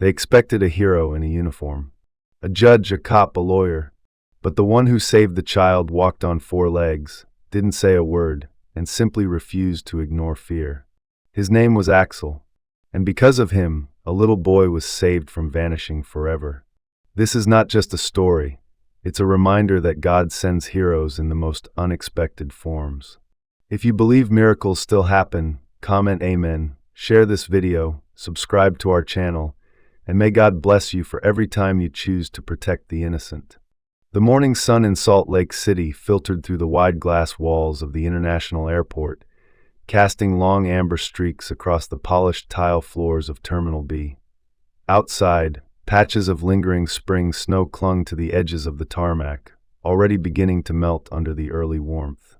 They expected a hero in a uniform. A judge, a cop, a lawyer. But the one who saved the child walked on four legs, didn't say a word, and simply refused to ignore fear. His name was Axel, and because of him, a little boy was saved from vanishing forever. This is not just a story, it's a reminder that God sends heroes in the most unexpected forms. If you believe miracles still happen, comment Amen, share this video, subscribe to our channel, and may God bless you for every time you choose to protect the innocent. The morning sun in Salt Lake City filtered through the wide glass walls of the International Airport, casting long amber streaks across the polished tile floors of Terminal B. Outside, patches of lingering spring snow clung to the edges of the tarmac, already beginning to melt under the early warmth.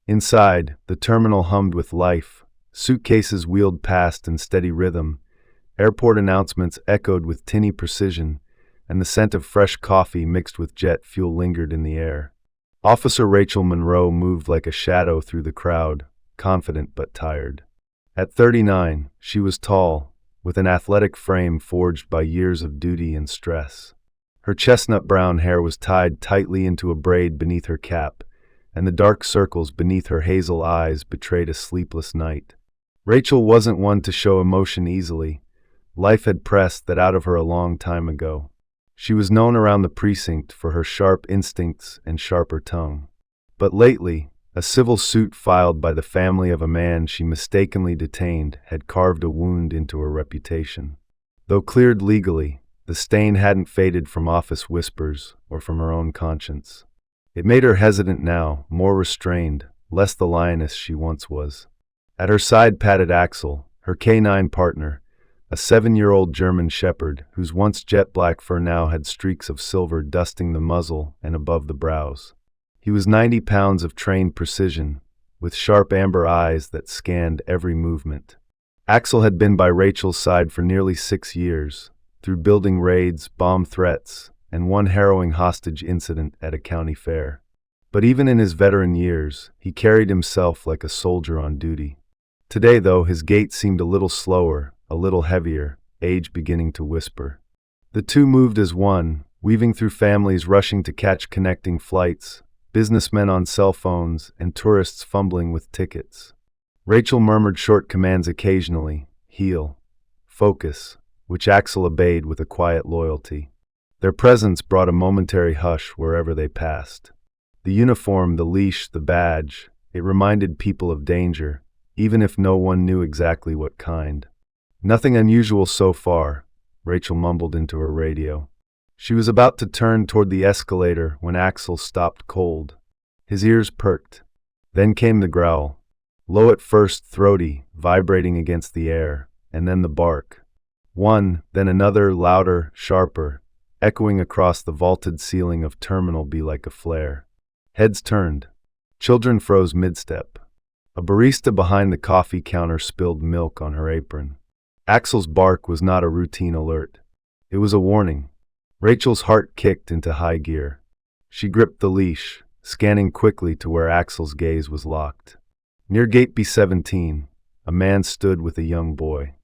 Inside, the terminal hummed with life, suitcases wheeled past in steady rhythm, airport announcements echoed with tinny precision, and the scent of fresh coffee mixed with jet fuel lingered in the air. Officer Rachel Monroe moved like a shadow through the crowd, confident but tired. At 39, she was tall, with an athletic frame forged by years of duty and stress. Her chestnut brown hair was tied tightly into a braid beneath her cap, and the dark circles beneath her hazel eyes betrayed a sleepless night. Rachel wasn't one to show emotion easily. Life had pressed that out of her a long time ago. She was known around the precinct for her sharp instincts and sharper tongue. But lately, a civil suit filed by the family of a man she mistakenly detained had carved a wound into her reputation. Though cleared legally, the stain hadn't faded from office whispers or from her own conscience. It made her hesitant now, more restrained, less the lioness she once was. At her side patted Axel, her canine partner, a 7-year-old German shepherd whose once jet-black fur now had streaks of silver dusting the muzzle and above the brows. He was 90 pounds of trained precision, with sharp amber eyes that scanned every movement. Axel had been by Rachel's side for nearly 6 years, through building raids, bomb threats, and one harrowing hostage incident at a county fair. But even in his veteran years, he carried himself like a soldier on duty. Today, though, his gait seemed a little slower, a little heavier, age beginning to whisper. The two moved as one, weaving through families rushing to catch connecting flights, businessmen on cell phones, and tourists fumbling with tickets. Rachel murmured short commands occasionally, heel, focus, which Axel obeyed with a quiet loyalty. Their presence brought a momentary hush wherever they passed. The uniform, the leash, the badge, it reminded people of danger, even if no one knew exactly what kind. Nothing unusual so far, Rachel mumbled into her radio. She was about to turn toward the escalator when Axel stopped cold. His ears perked. Then came the growl. Low at first, throaty, vibrating against the air, and then the bark. One, then another, louder, sharper, echoing across the vaulted ceiling of Terminal B like a flare. Heads turned. Children froze mid-step. A barista behind the coffee counter spilled milk on her apron. Axel's bark was not a routine alert. It was a warning. Rachel's heart kicked into high gear. She gripped the leash, scanning quickly to where Axel's gaze was locked. Near gate B17, a man stood with a young boy.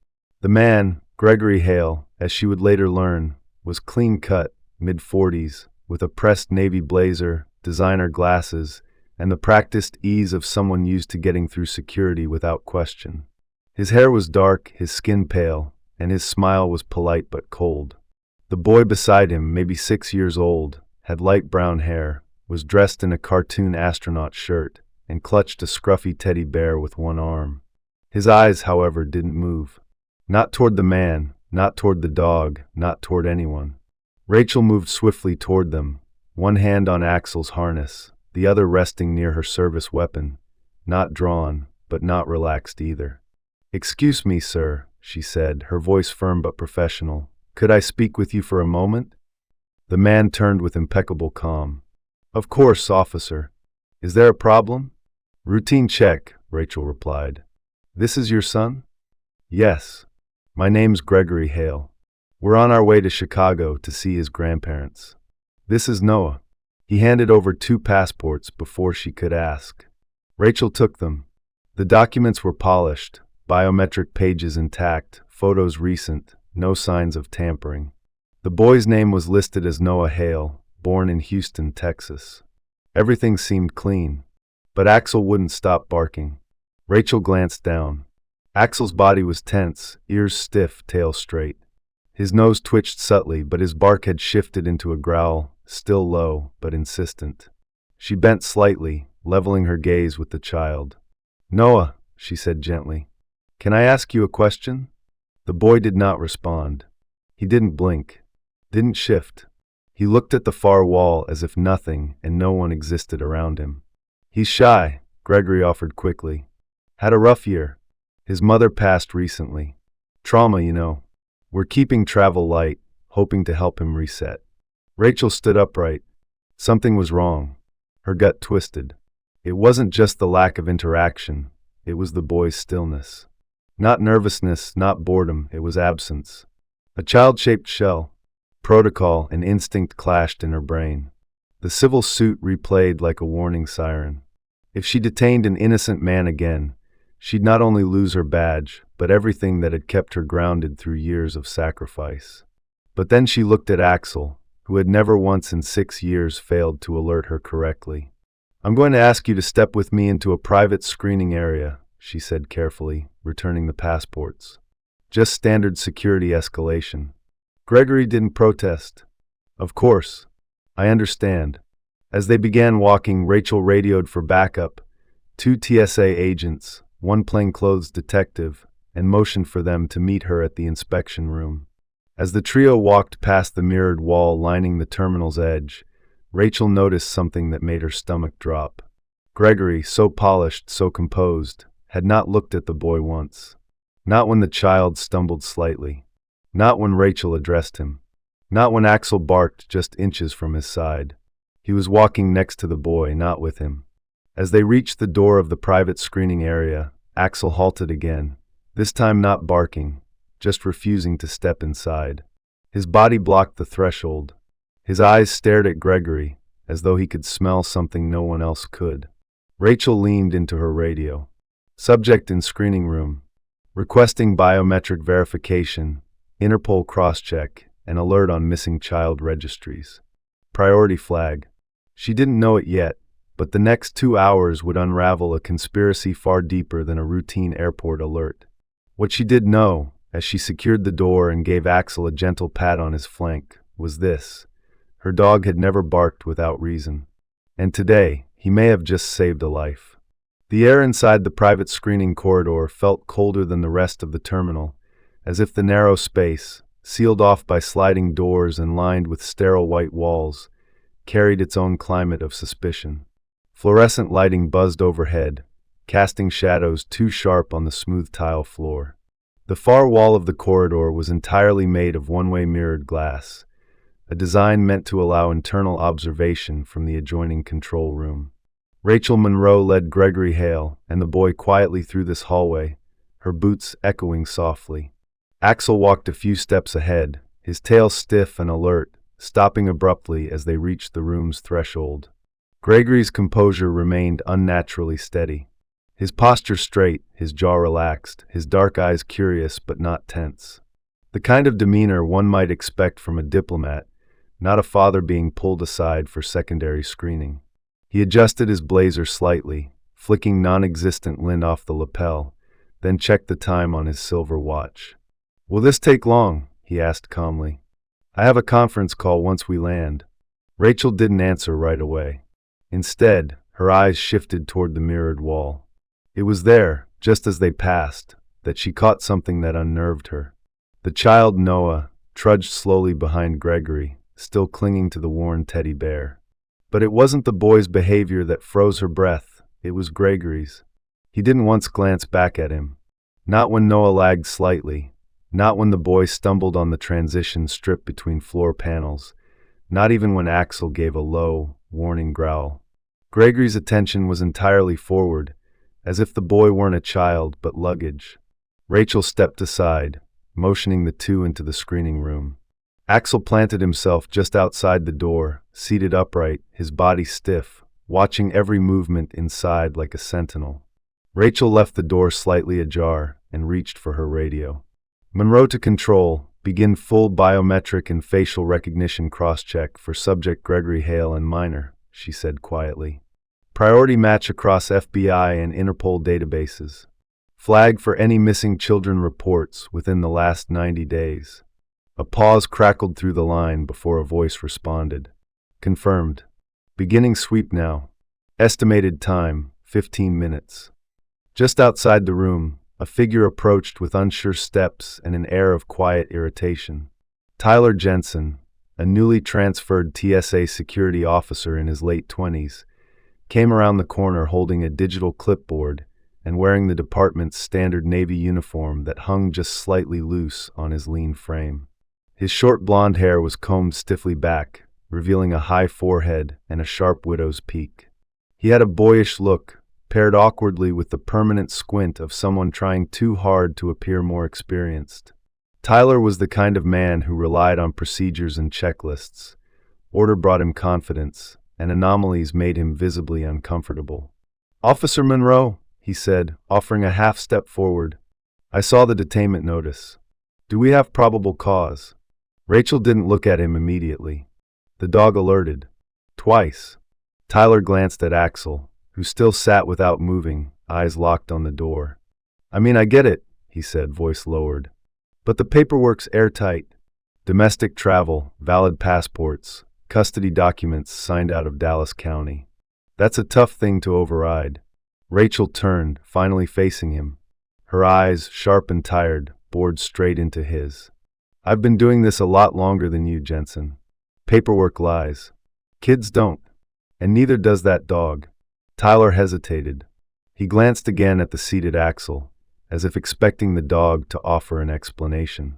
The man, Gregory Hale, as she would later learn, was clean-cut, mid-40s, with a pressed navy blazer, designer glasses, and the practiced ease of someone used to getting through security without question. His hair was dark, his skin pale, and his smile was polite but cold. The boy beside him, maybe 6 years old, had light brown hair, was dressed in a cartoon astronaut shirt, and clutched a scruffy teddy bear with one arm. His eyes, however, didn't move. Not toward the man, not toward the dog, not toward anyone. Rachel moved swiftly toward them, one hand on Axel's harness, the other resting near her service weapon, not drawn, but not relaxed either. "Excuse me, sir," she said, her voice firm but professional. "Could I speak with you for a moment?" The man turned with impeccable calm. "Of course, officer. Is there a problem?" "Routine check," Rachel replied. "This is your son?" "Yes. My name's Gregory Hale. We're on our way to Chicago to see his grandparents. This is Noah." He handed over 2 passports before she could ask. Rachel took them. The documents were polished, biometric pages intact, photos recent, no signs of tampering. The boy's name was listed as Noah Hale, born in Houston, Texas. Everything seemed clean, but Axel wouldn't stop barking. Rachel glanced down. Axel's body was tense, ears stiff, tail straight. His nose twitched subtly, but his bark had shifted into a growl, still low, but insistent. She bent slightly, leveling her gaze with the child. "Noah," she said gently, "can I ask you a question?" The boy did not respond. He didn't blink, didn't shift. He looked at the far wall as if nothing and no one existed around him. "He's shy," Gregory offered quickly. "Had a rough year. His mother passed recently. Trauma, you know. We're keeping travel light, hoping to help him reset." Rachel stood upright. Something was wrong. Her gut twisted. It wasn't just the lack of interaction, it was the boy's stillness. Not nervousness, not boredom, it was absence. A child-shaped shell. Protocol and instinct clashed in her brain. The civil suit replayed like a warning siren. If she detained an innocent man again, she'd not only lose her badge, but everything that had kept her grounded through years of sacrifice. But then she looked at Axel, who had never once in 6 years failed to alert her correctly. "I'm going to ask you to step with me into a private screening area," she said carefully, returning the passports. "Just standard security escalation." Gregory didn't protest. "Of course. I understand." As they began walking, Rachel radioed for backup. 2 TSA agents, 1 plainclothes detective, and motioned for them to meet her at the inspection room. As the trio walked past the mirrored wall lining the terminal's edge, Rachel noticed something that made her stomach drop. Gregory, so polished, so composed, had not looked at the boy once. Not when the child stumbled slightly. Not when Rachel addressed him. Not when Axel barked just inches from his side. He was walking next to the boy, not with him. As they reached the door of the private screening area, Axel halted again, this time not barking, just refusing to step inside. His body blocked the threshold. His eyes stared at Gregory, as though he could smell something no one else could. Rachel leaned into her radio. Subject in screening room. Requesting biometric verification, Interpol cross-check, and alert on missing child registries. Priority flag. She didn't know it yet, but the next 2 hours would unravel a conspiracy far deeper than a routine airport alert. What she did know, as she secured the door and gave Axel a gentle pat on his flank, was this. Her dog had never barked without reason. And today, he may have just saved a life. The air inside the private screening corridor felt colder than the rest of the terminal, as if the narrow space, sealed off by sliding doors and lined with sterile white walls, carried its own climate of suspicion. Fluorescent lighting buzzed overhead, casting shadows too sharp on the smooth tile floor. The far wall of the corridor was entirely made of one-way mirrored glass, a design meant to allow internal observation from the adjoining control room. Rachel Monroe led Gregory Hale and the boy quietly through this hallway, her boots echoing softly. Axel walked a few steps ahead, his tail stiff and alert, stopping abruptly as they reached the room's threshold. Gregory's composure remained unnaturally steady. His posture straight, his jaw relaxed, his dark eyes curious but not tense. The kind of demeanor one might expect from a diplomat, not a father being pulled aside for secondary screening. He adjusted his blazer slightly, flicking non-existent lint off the lapel, then checked the time on his silver watch. "Will this take long?" he asked calmly. "I have a conference call once we land." Rachel didn't answer right away. Instead, her eyes shifted toward the mirrored wall. It was there, just as they passed, that she caught something that unnerved her. The child Noah trudged slowly behind Gregory, still clinging to the worn teddy bear. But it wasn't the boy's behavior that froze her breath, it was Gregory's. He didn't once glance back at him. Not when Noah lagged slightly, not when the boy stumbled on the transition strip between floor panels, not even when Axel gave a low, warning growl. Gregory's attention was entirely forward, as if the boy weren't a child but luggage. Rachel stepped aside, motioning the two into the screening room. Axel planted himself just outside the door, seated upright, his body stiff, watching every movement inside like a sentinel. Rachel left the door slightly ajar and reached for her radio. "Monroe to control, Begin full biometric and facial recognition cross-check for subject Gregory Hale and minor, she said quietly. Priority match across FBI and Interpol databases. Flag for any missing children reports within the last 90 days. A pause crackled through the line before a voice responded. Confirmed. Beginning sweep now. Estimated time, 15 minutes. Just outside the room, a figure approached with unsure steps and an air of quiet irritation. Tyler Jensen, a newly transferred TSA security officer in his late 20s, came around the corner holding a digital clipboard and wearing the department's standard Navy uniform that hung just slightly loose on his lean frame. His short blonde hair was combed stiffly back, revealing a high forehead and a sharp widow's peak. He had a boyish look, paired awkwardly with the permanent squint of someone trying too hard to appear more experienced. Tyler was the kind of man who relied on procedures and checklists. Order brought him confidence, and anomalies made him visibly uncomfortable. "Officer Monroe," he said, offering a half-step forward. "I saw the detainment notice. Do we have probable cause?" Rachel didn't look at him immediately. The dog alerted. Twice. Tyler glanced at Axel, who still sat without moving, eyes locked on the door. "I mean, I get it," he said, voice lowered. "But the paperwork's airtight. Domestic travel, valid passports, custody documents signed out of Dallas County. That's a tough thing to override." Rachel turned, finally facing him. Her eyes, sharp and tired, bored straight into his. "I've been doing this a lot longer than you, Jensen. Paperwork lies. Kids don't. And neither does that dog." Tyler hesitated. He glanced again at the seated Axel, as if expecting the dog to offer an explanation.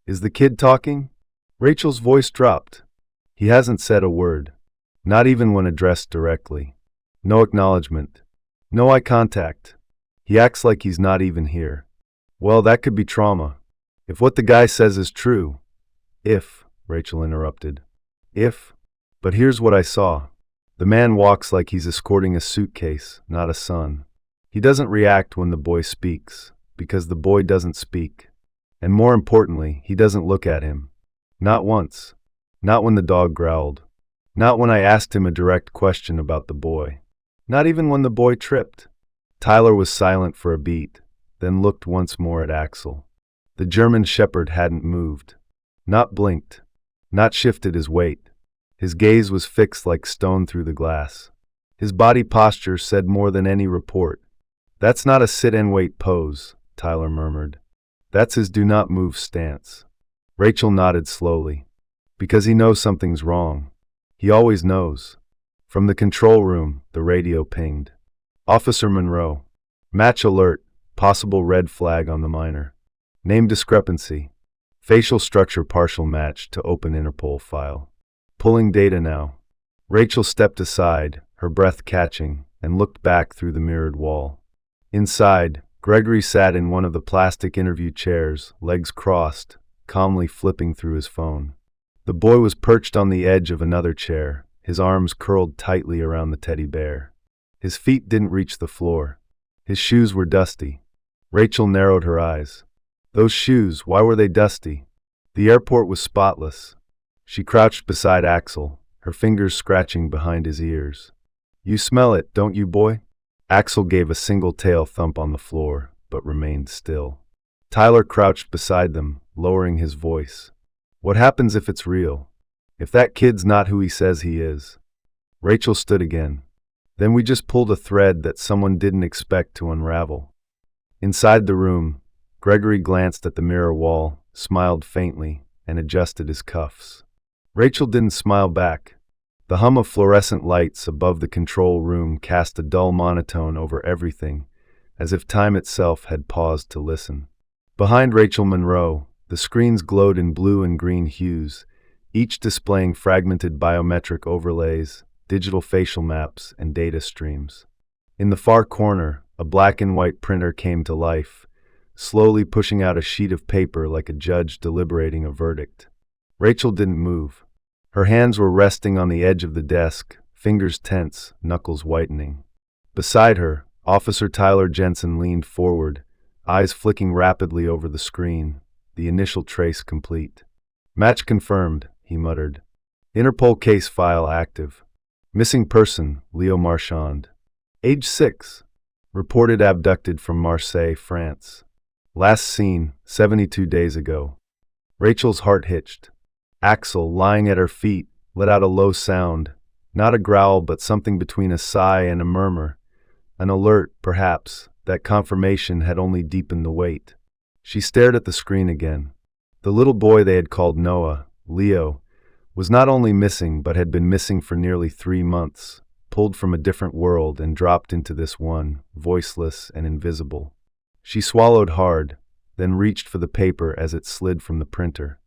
"Is the kid talking?" Rachel's voice dropped. "He hasn't said a word. Not even when addressed directly. No acknowledgement. No eye contact. He acts like he's not even here." "Well, that could be trauma. If what the guy says is true." "If," Rachel interrupted. "If. But here's what I saw. The man walks like he's escorting a suitcase, not a son. He doesn't react when the boy speaks, because the boy doesn't speak. And more importantly, he doesn't look at him. Not once. Not when the dog growled. Not when I asked him a direct question about the boy. Not even when the boy tripped." Tyler was silent for a beat, then looked once more at Axel. The German shepherd hadn't moved. Not blinked. Not shifted his weight. His gaze was fixed like stone through the glass. His body posture said more than any report. "That's not a sit-and-wait pose," Tyler murmured. "That's his do-not-move stance." Rachel nodded slowly. "Because he knows something's wrong. He always knows." From the control room, the radio pinged. "Officer Monroe. Match alert. Possible red flag on the minor. Name discrepancy. Facial structure partial match to open Interpol file. Pulling data now." Rachel stepped aside, her breath catching, and looked back through the mirrored wall. Inside, Gregory sat in one of the plastic interview chairs, legs crossed, calmly flipping through his phone. The boy was perched on the edge of another chair, his arms curled tightly around the teddy bear. His feet didn't reach the floor. His shoes were dusty. Rachel narrowed her eyes. Those shoes, why were they dusty? The airport was spotless. She crouched beside Axel, her fingers scratching behind his ears. "You smell it, don't you, boy?" Axel gave a single tail thump on the floor, but remained still. Tyler crouched beside them, lowering his voice. "What happens if it's real? If that kid's not who he says he is?" Rachel stood again. "Then we just pulled a thread that someone didn't expect to unravel." Inside the room, Gregory glanced at the mirror wall, smiled faintly, and adjusted his cuffs. Rachel didn't smile back. The hum of fluorescent lights above the control room cast a dull monotone over everything, as if time itself had paused to listen. Behind Rachel Monroe, the screens glowed in blue and green hues, each displaying fragmented biometric overlays, digital facial maps, and data streams. In the far corner, a black and white printer came to life, slowly pushing out a sheet of paper like a judge deliberating a verdict. Rachel didn't move. Her hands were resting on the edge of the desk, fingers tense, knuckles whitening. Beside her, Officer Tyler Jensen leaned forward, eyes flicking rapidly over the screen, the initial trace complete. Match confirmed, he muttered. Interpol case file active. Missing person, Leo Marchand. Age 6. Reported abducted from Marseille, France. Last seen, 72 days ago. Rachel's heart hitched. Axel, lying at her feet, let out a low sound, not a growl but something between a sigh and a murmur. An alert, perhaps, that confirmation had only deepened the weight. She stared at the screen again. The little boy they had called Noah, Leo, was not only missing but had been missing for nearly 3 months, pulled from a different world and dropped into this one, voiceless and invisible. She swallowed hard, then reached for the paper as it slid from the printer.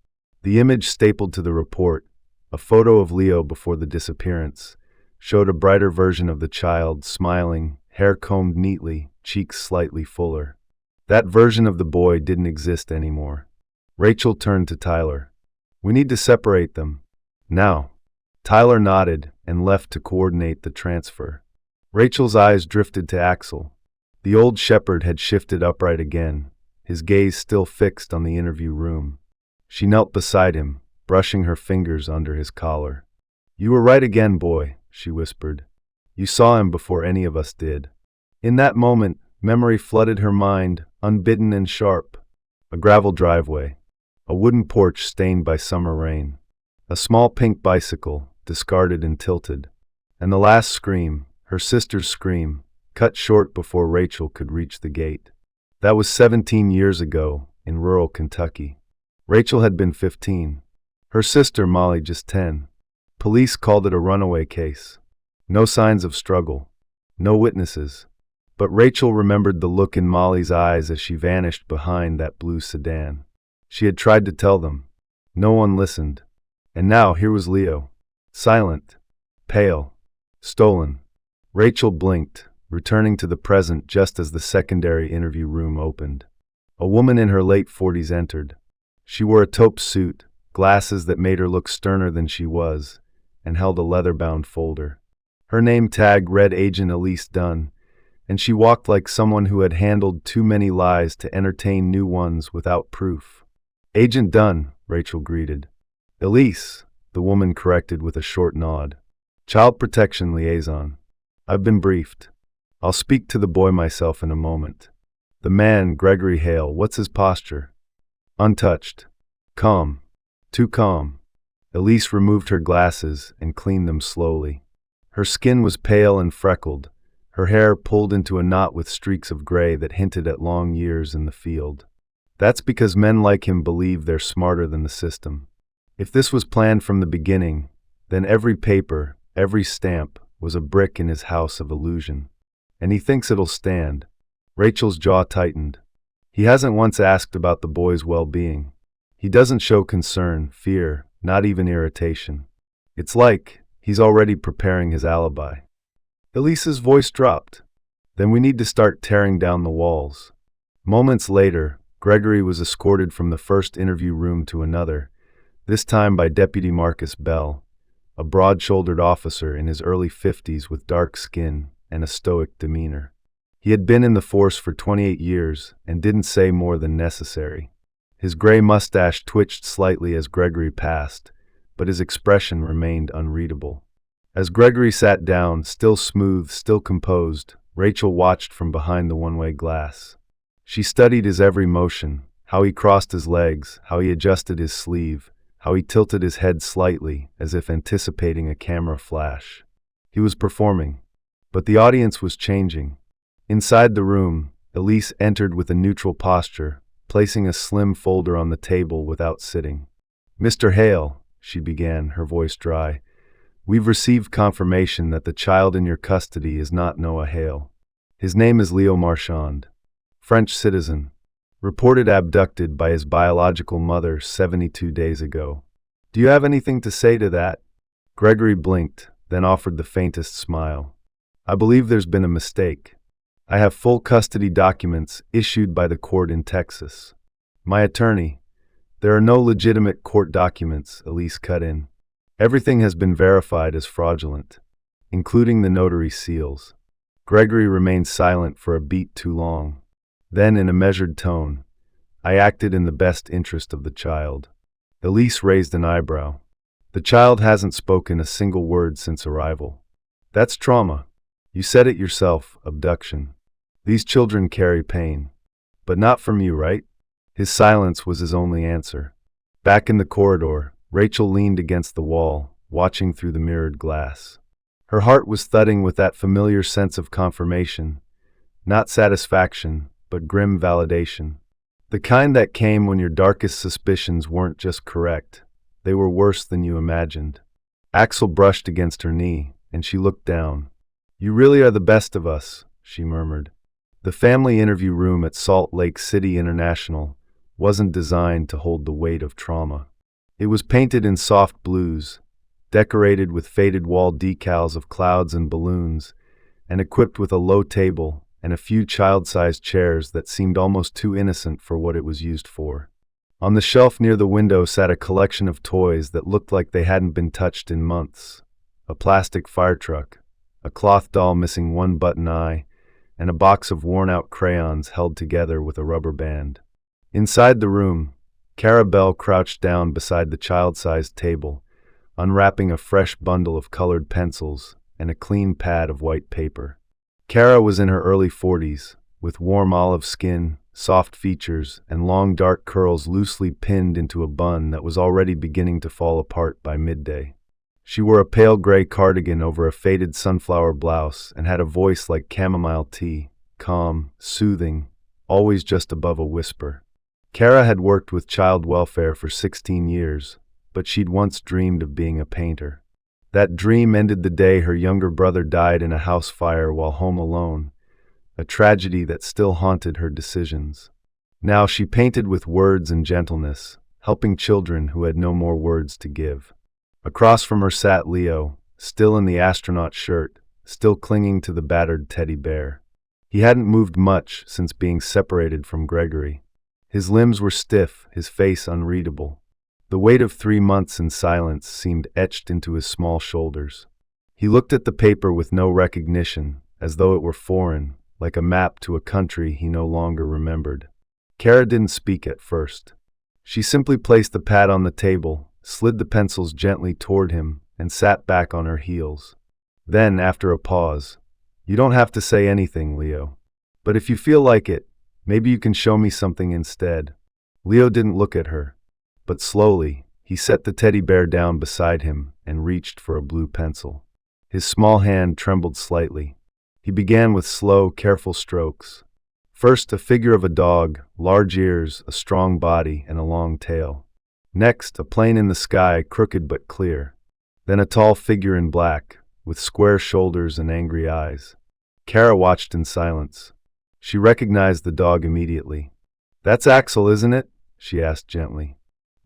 The image stapled to the report, a photo of Leo before the disappearance, showed a brighter version of the child, smiling, hair combed neatly, cheeks slightly fuller. That version of the boy didn't exist anymore. Rachel turned to Tyler. We need to separate them. Now. Tyler nodded and left to coordinate the transfer. Rachel's eyes drifted to Axel. The old shepherd had shifted upright again, his gaze still fixed on the interview room. She knelt beside him, brushing her fingers under his collar. You were right again, boy, she whispered. You saw him before any of us did. In that moment, memory flooded her mind, unbidden and sharp. A gravel driveway. A wooden porch stained by summer rain. A small pink bicycle, discarded and tilted. And the last scream, her sister's scream, cut short before Rachel could reach the gate. That was 17 years ago, in rural Kentucky. Rachel had been 15. Her sister, Molly, just 10. Police called it a runaway case. No signs of struggle. No witnesses. But Rachel remembered the look in Molly's eyes as she vanished behind that blue sedan. She had tried to tell them. No one listened. And now here was Leo. Silent. Pale. Stolen. Rachel blinked, returning to the present just as the secondary interview room opened. A woman in her late 40s entered. She wore a taupe suit, glasses that made her look sterner than she was, and held a leather-bound folder. Her name tag read Agent Elise Dunn, and she walked like someone who had handled too many lies to entertain new ones without proof. Agent Dunn, Rachel greeted. Elise, the woman corrected with a short nod. Child Protection Liaison. I've been briefed. I'll speak to the boy myself in a moment. The man, Gregory Hale, what's his posture? Untouched. Calm. Too calm. Elise removed her glasses and cleaned them slowly. Her skin was pale and freckled, her hair pulled into a knot with streaks of gray that hinted at long years in the field. That's because men like him believe they're smarter than the system. If this was planned from the beginning, then every paper, every stamp, was a brick in his house of illusion. And he thinks it'll stand. Rachel's jaw tightened. He hasn't once asked about the boy's well-being. He doesn't show concern, fear, not even irritation. It's like he's already preparing his alibi. Elise's voice dropped. Then we need to start tearing down the walls. Moments later, Gregory was escorted from the first interview room to another, this time by Deputy Marcus Bell, a broad-shouldered officer in his early 50s with dark skin and a stoic demeanor. He had been in the force for 28 years and didn't say more than necessary. His gray mustache twitched slightly as Gregory passed, but his expression remained unreadable. As Gregory sat down, still smooth, still composed, Rachel watched from behind the one-way glass. She studied his every motion, how he crossed his legs, how he adjusted his sleeve, how he tilted his head slightly, as if anticipating a camera flash. He was performing, but the audience was changing. Inside the room, Elise entered with a neutral posture, placing a slim folder on the table without sitting. Mr. Hale, she began, her voice dry, we've received confirmation that the child in your custody is not Noah Hale. His name is Leo Marchand, French citizen, reported abducted by his biological mother 72 days ago. Do you have anything to say to that? Gregory blinked, then offered the faintest smile. I believe there's been a mistake. I have full custody documents issued by the court in Texas. My attorney. There are no legitimate court documents, Elise cut in. Everything has been verified as fraudulent, including the notary seals. Gregory remained silent for a beat too long. Then, in a measured tone, I acted in the best interest of the child. Elise raised an eyebrow. The child hasn't spoken a single word since arrival. That's trauma. You said it yourself, abduction. These children carry pain. But not from you, right? His silence was his only answer. Back in the corridor, Rachel leaned against the wall, watching through the mirrored glass. Her heart was thudding with that familiar sense of confirmation. Not satisfaction, but grim validation. The kind that came when your darkest suspicions weren't just correct. They were worse than you imagined. Axel brushed against her knee, and she looked down. "You really are the best of us," she murmured. The family interview room at Salt Lake City International wasn't designed to hold the weight of trauma. It was painted in soft blues, decorated with faded wall decals of clouds and balloons, and equipped with a low table and a few child-sized chairs that seemed almost too innocent for what it was used for. On the shelf near the window sat a collection of toys that looked like they hadn't been touched in months. A plastic fire truck, a cloth doll missing one button eye, and a box of worn-out crayons held together with a rubber band. Inside the room, Cara Bell crouched down beside the child-sized table, unwrapping a fresh bundle of colored pencils and a clean pad of white paper. Cara was in her early 40s, with warm olive skin, soft features, and long dark curls loosely pinned into a bun that was already beginning to fall apart by midday. She wore a pale gray cardigan over a faded sunflower blouse and had a voice like chamomile tea, calm, soothing, always just above a whisper. Cara had worked with child welfare for 16 years, but she'd once dreamed of being a painter. That dream ended the day her younger brother died in a house fire while home alone, a tragedy that still haunted her decisions. Now she painted with words and gentleness, helping children who had no more words to give. Across from her sat Leo, still in the astronaut shirt, still clinging to the battered teddy bear. He hadn't moved much since being separated from Gregory. His limbs were stiff, his face unreadable. The weight of 3 months in silence seemed etched into his small shoulders. He looked at the paper with no recognition, as though it were foreign, like a map to a country he no longer remembered. Cara didn't speak at first. She simply placed the pad on the table, slid the pencils gently toward him, and sat back on her heels. Then, after a pause, "You don't have to say anything, Leo. But if you feel like it, maybe you can show me something instead." Leo didn't look at her. But slowly, he set the teddy bear down beside him and reached for a blue pencil. His small hand trembled slightly. He began with slow, careful strokes. First, a figure of a dog, large ears, a strong body, and a long tail. Next, a plane in the sky, crooked but clear. Then a tall figure in black, with square shoulders and angry eyes. Cara watched in silence. She recognized the dog immediately. "That's Axel, isn't it?" she asked gently.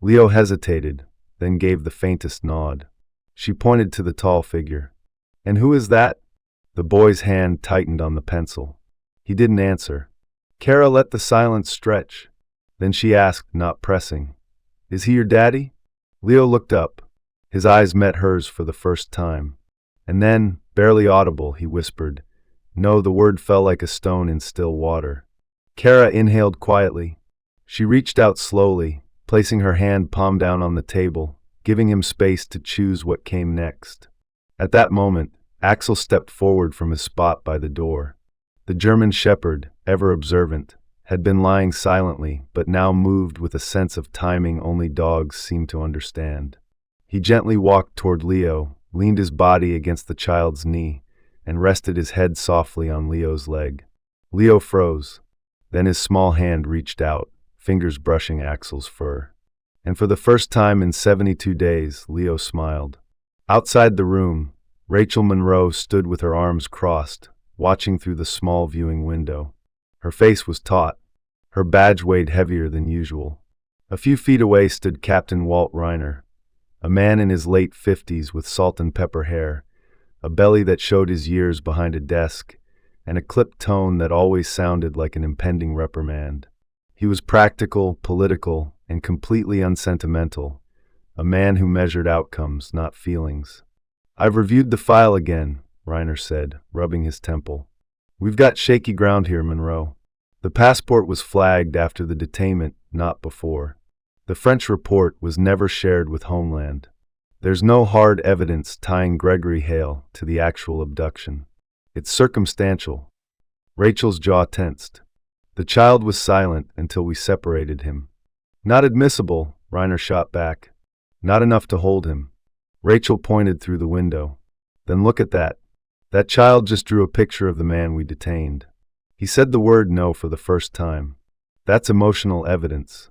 Leo hesitated, then gave the faintest nod. She pointed to the tall figure. "And who is that?" The boy's hand tightened on the pencil. He didn't answer. Cara let the silence stretch. Then she asked, not pressing, "Is he your daddy?" Leo looked up. His eyes met hers for the first time. And then, barely audible, he whispered, "No." The word fell like a stone in still water. Cara inhaled quietly. She reached out slowly, placing her hand palm down on the table, giving him space to choose what came next. At that moment, Axel stepped forward from his spot by the door. The German shepherd, ever observant, had been lying silently, but now moved with a sense of timing only dogs seem to understand. He gently walked toward Leo, leaned his body against the child's knee, and rested his head softly on Leo's leg. Leo froze. Then his small hand reached out, fingers brushing Axel's fur. And for the first time in 72 days, Leo smiled. Outside the room, Rachel Monroe stood with her arms crossed, watching through the small viewing window. Her face was taut. Her badge weighed heavier than usual. A few feet away stood Captain Walt Reiner, a man in his late 50s with salt and pepper hair, a belly that showed his years behind a desk, and a clipped tone that always sounded like an impending reprimand. He was practical, political, and completely unsentimental, a man who measured outcomes, not feelings. "I've reviewed the file again," Reiner said, rubbing his temple. "We've got shaky ground here, Monroe. The passport was flagged after the detainment, not before. The French report was never shared with Homeland. There's no hard evidence tying Gregory Hale to the actual abduction. It's circumstantial. Rachel's jaw tensed. The child was silent until we separated him. Not admissible, Reiner shot back. Not enough to hold him. Rachel pointed through the window. Then look at that. That child just drew a picture of the man we detained. He said the word no for the first time. That's emotional evidence.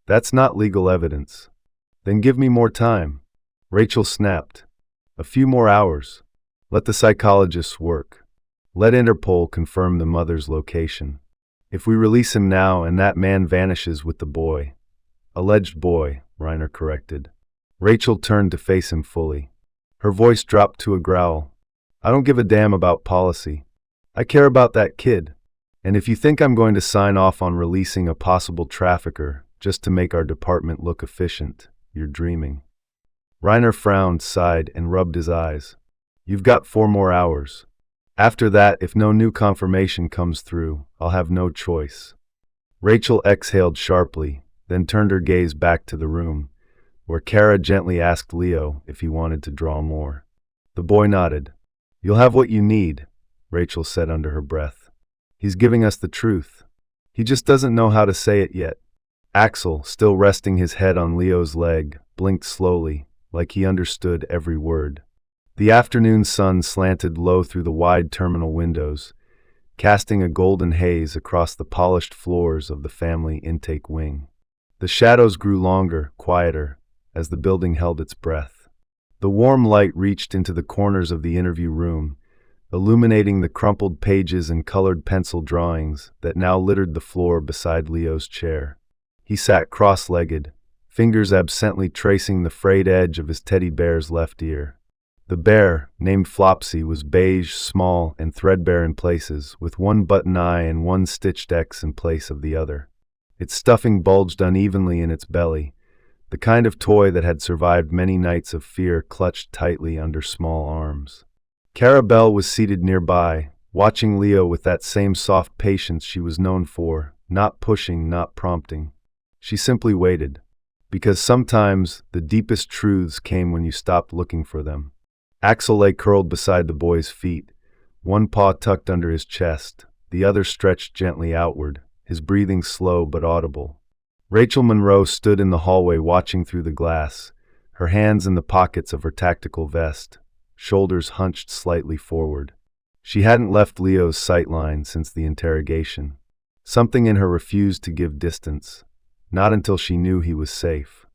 That's not legal evidence. Then give me more time. Rachel snapped. A few more hours. Let the psychologists work. Let Interpol confirm the mother's location. If we release him now and that man vanishes with the boy. Alleged boy, Reiner corrected. Rachel turned to face him fully. Her voice dropped to a growl. I don't give a damn about policy. I care about that kid. And if you think I'm going to sign off on releasing a possible trafficker just to make our department look efficient, you're dreaming. Reiner frowned, sighed, and rubbed his eyes. You've got 4 more hours. After that, if no new confirmation comes through, I'll have no choice. Rachel exhaled sharply, then turned her gaze back to the room, where Kara gently asked Leo if he wanted to draw more. The boy nodded. You'll have what you need, Rachel said under her breath. He's giving us the truth. He just doesn't know how to say it yet. Axel, still resting his head on Leo's leg, blinked slowly, like he understood every word. The afternoon sun slanted low through the wide terminal windows, casting a golden haze across the polished floors of the family intake wing. The shadows grew longer, quieter, as the building held its breath. The warm light reached into the corners of the interview room, illuminating the crumpled pages and colored pencil drawings that now littered the floor beside Leo's chair. He sat cross-legged, fingers absently tracing the frayed edge of his teddy bear's left ear. The bear, named Flopsy, was beige, small, and threadbare in places, with one button eye and one stitched X in place of the other. Its stuffing bulged unevenly in its belly, the kind of toy that had survived many nights of fear clutched tightly under small arms. Cara Bell was seated nearby, watching Leo with that same soft patience she was known for, not pushing, not prompting. She simply waited. Because sometimes the deepest truths came when you stopped looking for them. Axel lay curled beside the boy's feet, one paw tucked under his chest, the other stretched gently outward, his breathing slow but audible. Rachel Monroe stood in the hallway watching through the glass, her hands in the pockets of her tactical vest, shoulders hunched slightly forward. She hadn't left Leo's sightline since the interrogation. Something in her refused to give distance. Not until she knew he was safe.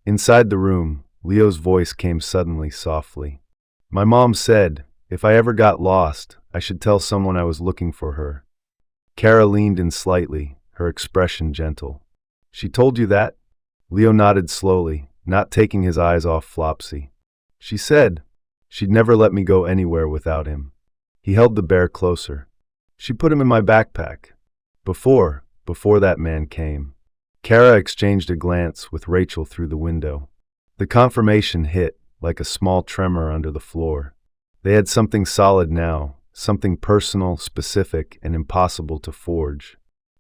Inside the room, Leo's voice came suddenly softly. My mom said, if I ever got lost, I should tell someone I was looking for her. Kara leaned in slightly, her expression gentle. She told you that? Leo nodded slowly, not taking his eyes off Flopsy. She said she'd never let me go anywhere without him. He held the bear closer. She put him in my backpack. Before that man came. Kara exchanged a glance with Rachel through the window. The confirmation hit, like a small tremor under the floor. They had something solid now, something personal, specific, and impossible to forge.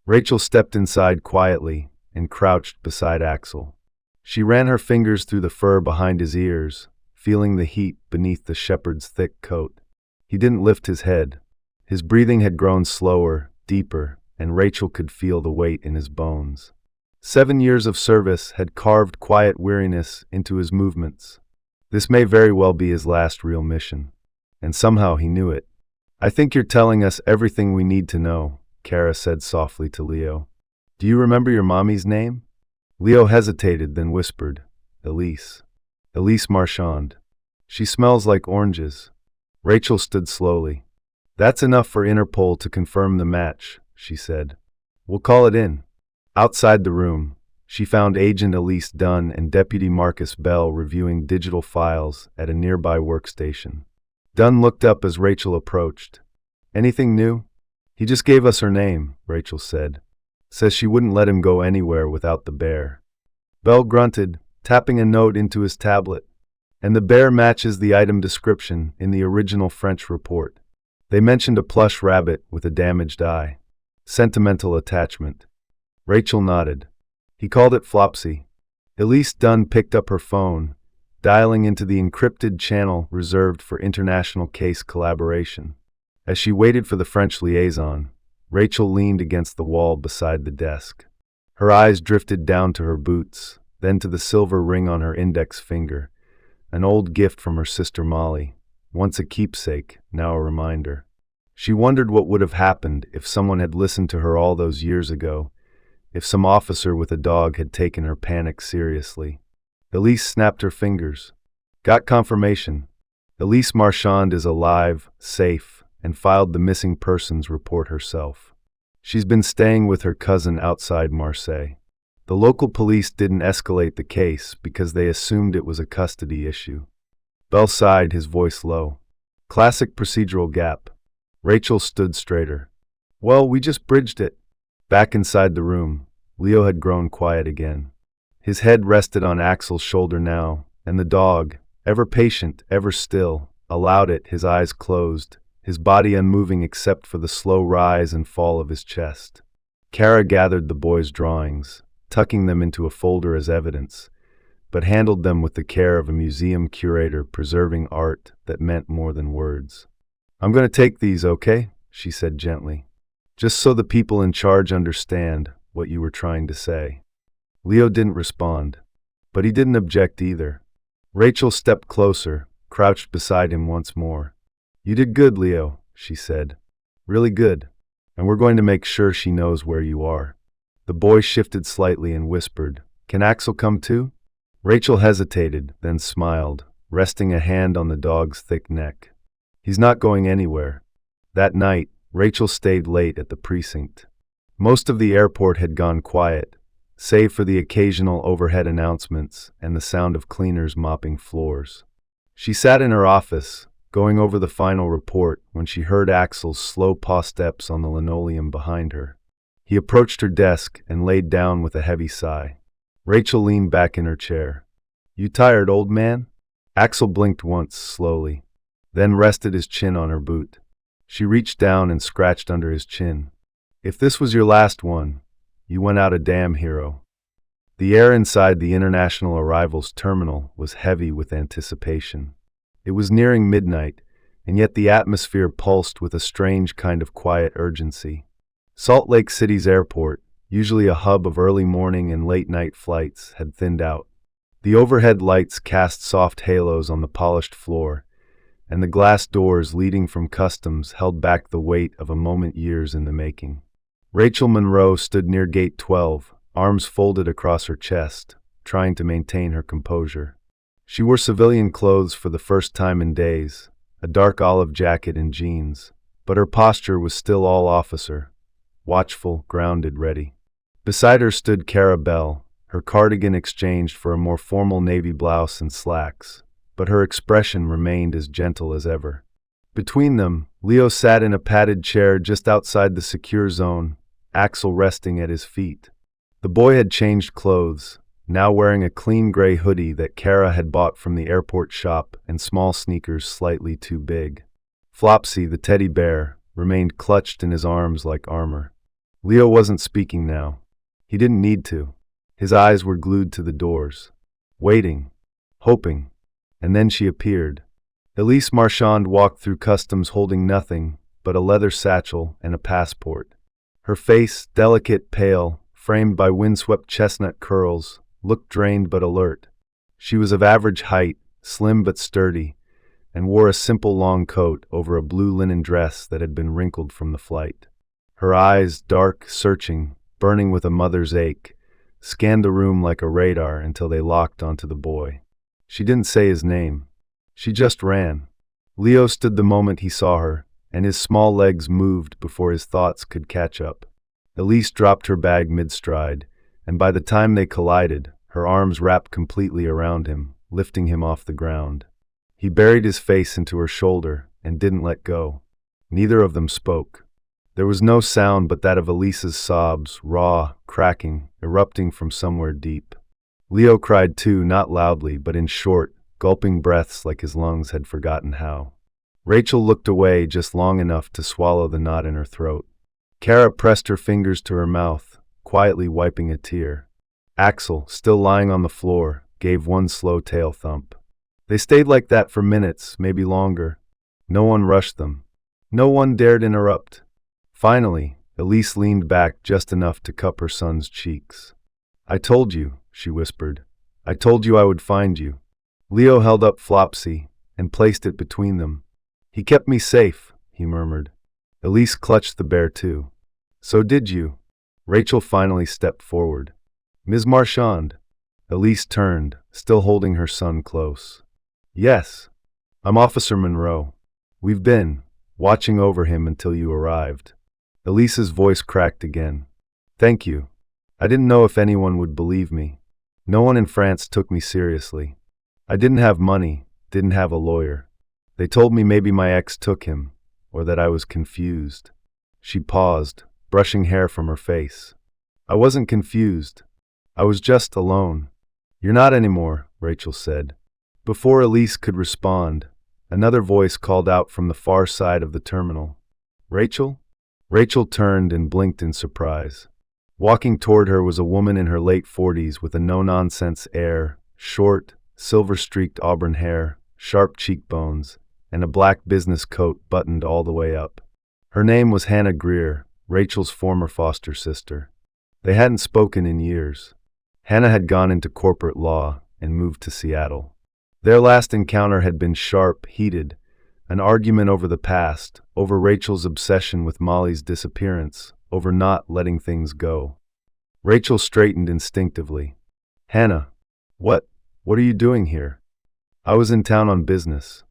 Rachel stepped inside quietly and crouched beside Axel. She ran her fingers through the fur behind his ears, feeling the heat beneath the shepherd's thick coat. He didn't lift his head. His breathing had grown slower, deeper, and Rachel could feel the weight in his bones. 7 years of service had carved quiet weariness into his movements. This may very well be his last real mission. And somehow he knew it. I think you're telling us everything we need to know, Kara said softly to Leo. Do you remember your mommy's name? Leo hesitated, then whispered, Elise. Elise Marchand. She smells like oranges. Rachel stood slowly. That's enough for Interpol to confirm the match, she said. We'll call it in. Outside the room, she found Agent Elise Dunn and Deputy Marcus Bell reviewing digital files at a nearby workstation. Dunn looked up as Rachel approached. Anything new? He just gave us her name, Rachel said. Says she wouldn't let him go anywhere without the bear. Bell grunted, tapping a note into his tablet. And the bear matches the item description in the original French report. They mentioned a plush rabbit with a damaged eye. Sentimental attachment. Rachel nodded. He called it Flopsy. Elise Dunn picked up her phone, dialing into the encrypted channel reserved for international case collaboration. As she waited for the French liaison, Rachel leaned against the wall beside the desk. Her eyes drifted down to her boots, then to the silver ring on her index finger, an old gift from her sister Molly, once a keepsake, now a reminder. She wondered what would have happened if someone had listened to her all those years ago, if some officer with a dog had taken her panic seriously. Elise snapped her fingers. Got confirmation. Elise Marchand is alive, safe, and filed the missing persons report herself. She's been staying with her cousin outside Marseille. The local police didn't escalate the case because they assumed it was a custody issue. Bell sighed, his voice low. Classic procedural gap. Rachel stood straighter. Well, we just bridged it. Back inside the room, Leo had grown quiet again. His head rested on Axel's shoulder now, and the dog, ever patient, ever still, allowed it, his eyes closed, his body unmoving except for the slow rise and fall of his chest. Kara gathered the boy's drawings, tucking them into a folder as evidence, but handled them with the care of a museum curator preserving art that meant more than words. I'm going to take these, okay? She said gently. Just so the people in charge understand what you were trying to say. Leo didn't respond, but he didn't object either. Rachel stepped closer, crouched beside him once more. You did good, Leo, she said. Really good. And we're going to make sure she knows where you are. The boy shifted slightly and whispered, Can Axel come too? Rachel hesitated, then smiled, resting a hand on the dog's thick neck. He's not going anywhere. That night, Rachel stayed late at the precinct. Most of the airport had gone quiet, save for the occasional overhead announcements and the sound of cleaners mopping floors. She sat in her office, going over the final report, when she heard Axel's slow paw steps on the linoleum behind her. He approached her desk and laid down with a heavy sigh. Rachel leaned back in her chair. You tired, old man? Axel blinked once, slowly, then rested his chin on her boot. She reached down and scratched under his chin. If this was your last one, you went out a damn hero. The air inside the international arrivals terminal was heavy with anticipation. It was nearing midnight, and yet the atmosphere pulsed with a strange kind of quiet urgency. Salt Lake City's airport, usually a hub of early morning and late night flights, had thinned out. The overhead lights cast soft halos on the polished floor, and the glass doors leading from customs held back the weight of a moment years in the making. Rachel Monroe stood near Gate 12, arms folded across her chest, trying to maintain her composure. She wore civilian clothes for the first time in days, a dark olive jacket and jeans, but her posture was still all officer, watchful, grounded, ready. Beside her stood Kara Bell, her cardigan exchanged for a more formal navy blouse and slacks, but her expression remained as gentle as ever. Between them, Leo sat in a padded chair just outside the secure zone, Axel resting at his feet. The boy had changed clothes, now wearing a clean gray hoodie that Kara had bought from the airport shop and small sneakers slightly too big. Flopsy, the teddy bear, remained clutched in his arms like armor. Leo wasn't speaking now. He didn't need to. His eyes were glued to the doors, waiting, hoping, and then she appeared. Elise Marchand walked through customs holding nothing but a leather satchel and a passport. Her face, delicate, pale, framed by windswept chestnut curls, looked drained but alert. She was of average height, slim but sturdy, and wore a simple long coat over a blue linen dress that had been wrinkled from the flight. Her eyes, dark, searching, burning with a mother's ache, scanned the room like a radar until they locked onto the boy. She didn't say his name. She just ran. Leo stood the moment he saw her, and his small legs moved before his thoughts could catch up. Elise dropped her bag mid-stride, and by the time they collided, her arms wrapped completely around him, lifting him off the ground. He buried his face into her shoulder and didn't let go. Neither of them spoke. There was no sound but that of Elise's sobs, raw, cracking, erupting from somewhere deep. Leo cried too, not loudly, but in short, gulping breaths like his lungs had forgotten how. Rachel looked away just long enough to swallow the knot in her throat. Kara pressed her fingers to her mouth, quietly wiping a tear. Axel, still lying on the floor, gave one slow tail thump. They stayed like that for minutes, maybe longer. No one rushed them. No one dared interrupt. Finally, Elise leaned back just enough to cup her son's cheeks. "I told you," she whispered. "I told you I would find you." Leo held up Flopsy and placed it between them. "He kept me safe," he murmured. Elise clutched the bear too. "So did you." Rachel finally stepped forward. "Ms. Marchand." Elise turned, still holding her son close. "Yes. I'm Officer Monroe. We've been watching over him until you arrived." Elise's voice cracked again. "Thank you. I didn't know if anyone would believe me. No one in France took me seriously. I didn't have money, didn't have a lawyer. They told me maybe my ex took him, or that I was confused." She paused, brushing hair from her face. "I wasn't confused. I was just alone." "You're not anymore," Rachel said. Before Elise could respond, another voice called out from the far side of the terminal. "Rachel?" Rachel turned and blinked in surprise. Walking toward her was a woman in her late 40s with a no-nonsense air, short, silver-streaked auburn hair, sharp cheekbones, and a black business coat buttoned all the way up. Her name was Hannah Greer, Rachel's former foster sister. They hadn't spoken in years. Hannah had gone into corporate law and moved to Seattle. Their last encounter had been sharp, heated, an argument over the past, over Rachel's obsession with Molly's disappearance, over not letting things go. Rachel straightened instinctively. "Hannah, what are you doing here?" "I was in town on business.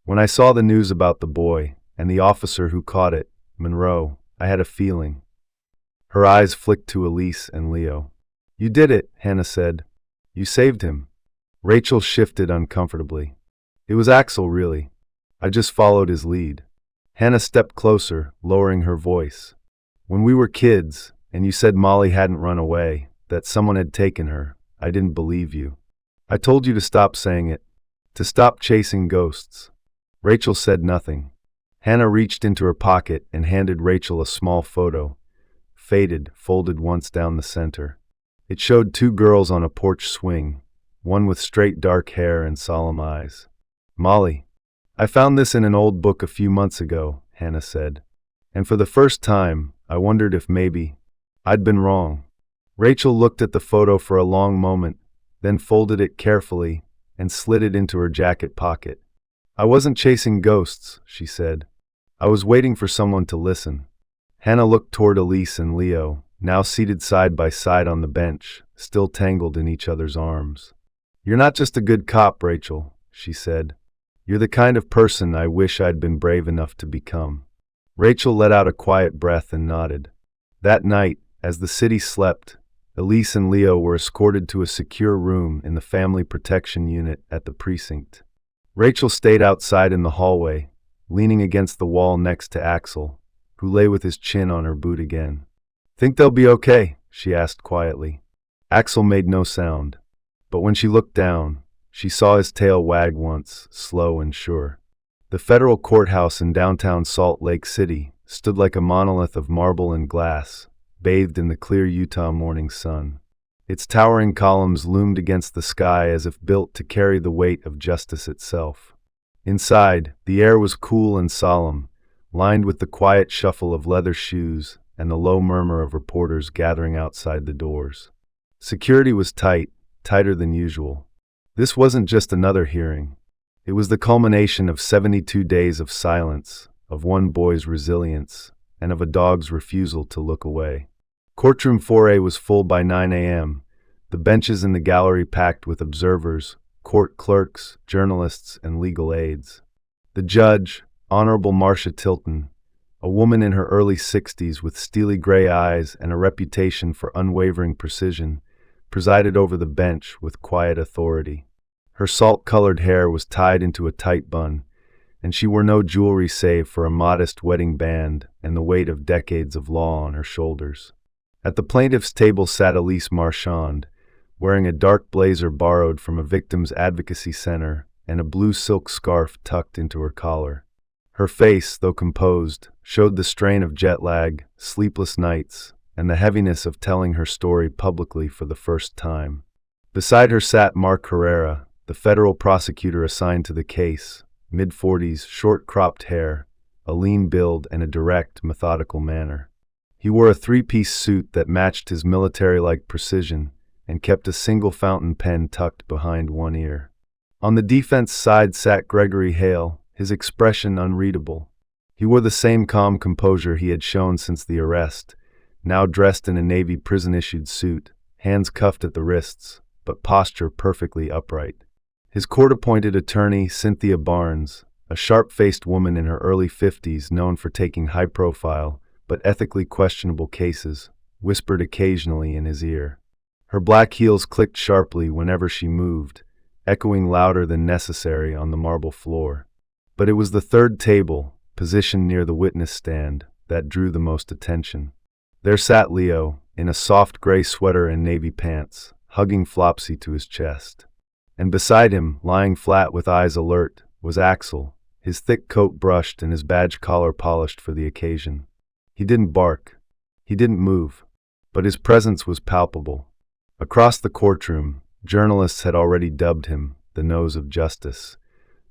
When I saw the news about the boy, and the officer who caught it, Monroe, I had a feeling." Her eyes flicked to Elise and Leo. "You did it," Hannah said. "You saved him." Rachel shifted uncomfortably. "It was Axel, really. I just followed his lead." Hannah stepped closer, lowering her voice. "When we were kids, and you said Molly hadn't run away, that someone had taken her, I didn't believe you. I told you to stop saying it, to stop chasing ghosts." Rachel said nothing. Hannah reached into her pocket and handed Rachel a small photo, faded, folded once down the center. It showed two girls on a porch swing, one with straight dark hair and solemn eyes. "Molly, I found this in an old book a few months ago," Hannah said. "And for the first time, I wondered if maybe I'd been wrong." Rachel looked at the photo for a long moment, then folded it carefully and slid it into her jacket pocket. "I wasn't chasing ghosts," she said. "I was waiting for someone to listen." Hannah looked toward Elise and Leo, now seated side by side on the bench, still tangled in each other's arms. "You're not just a good cop, Rachel," she said. "You're the kind of person I wish I'd been brave enough to become." Rachel let out a quiet breath and nodded. That night, as the city slept, Elise and Leo were escorted to a secure room in the family protection unit at the precinct. Rachel stayed outside in the hallway, leaning against the wall next to Axel, who lay with his chin on her boot again. "Think they'll be okay?" she asked quietly. Axel made no sound, but when she looked down, she saw his tail wag once, slow and sure. The federal courthouse in downtown Salt Lake City stood like a monolith of marble and glass, bathed in the clear Utah morning sun. Its towering columns loomed against the sky as if built to carry the weight of justice itself. Inside, the air was cool and solemn, lined with the quiet shuffle of leather shoes and the low murmur of reporters gathering outside the doors. Security was tight, tighter than usual. This wasn't just another hearing. It was the culmination of 72 days of silence, of one boy's resilience, and of a dog's refusal to look away. Courtroom 4A was full by 9 a.m., the benches in the gallery packed with observers, court clerks, journalists, and legal aides. The judge, Honorable Marcia Tilton, a woman in her early 60s with steely gray eyes and a reputation for unwavering precision, presided over the bench with quiet authority. Her salt-colored hair was tied into a tight bun, and she wore no jewelry save for a modest wedding band and the weight of decades of law on her shoulders. At the plaintiff's table sat Elise Marchand, wearing a dark blazer borrowed from a victims' advocacy center and a blue silk scarf tucked into her collar. Her face, though composed, showed the strain of jet lag, sleepless nights, and the heaviness of telling her story publicly for the first time. Beside her sat Mark Herrera, the federal prosecutor assigned to the case, mid-40s, short-cropped hair, a lean build, and a direct, methodical manner. He wore a three-piece suit that matched his military-like precision and kept a single fountain pen tucked behind one ear. On the defense side sat Gregory Hale, his expression unreadable. He wore the same calm composure he had shown since the arrest, now dressed in a Navy prison-issued suit, hands cuffed at the wrists, but posture perfectly upright. His court-appointed attorney, Cynthia Barnes, a sharp-faced woman in her early 50s known for taking high-profile but ethically questionable cases, whispered occasionally in his ear. Her black heels clicked sharply whenever she moved, echoing louder than necessary on the marble floor. But it was the third table, positioned near the witness stand, that drew the most attention. There sat Leo, in a soft gray sweater and navy pants, hugging Flopsy to his chest. And beside him, lying flat with eyes alert, was Axel, his thick coat brushed and his badge collar polished for the occasion. He didn't bark. He didn't move. But his presence was palpable. Across the courtroom, journalists had already dubbed him the Nose of Justice,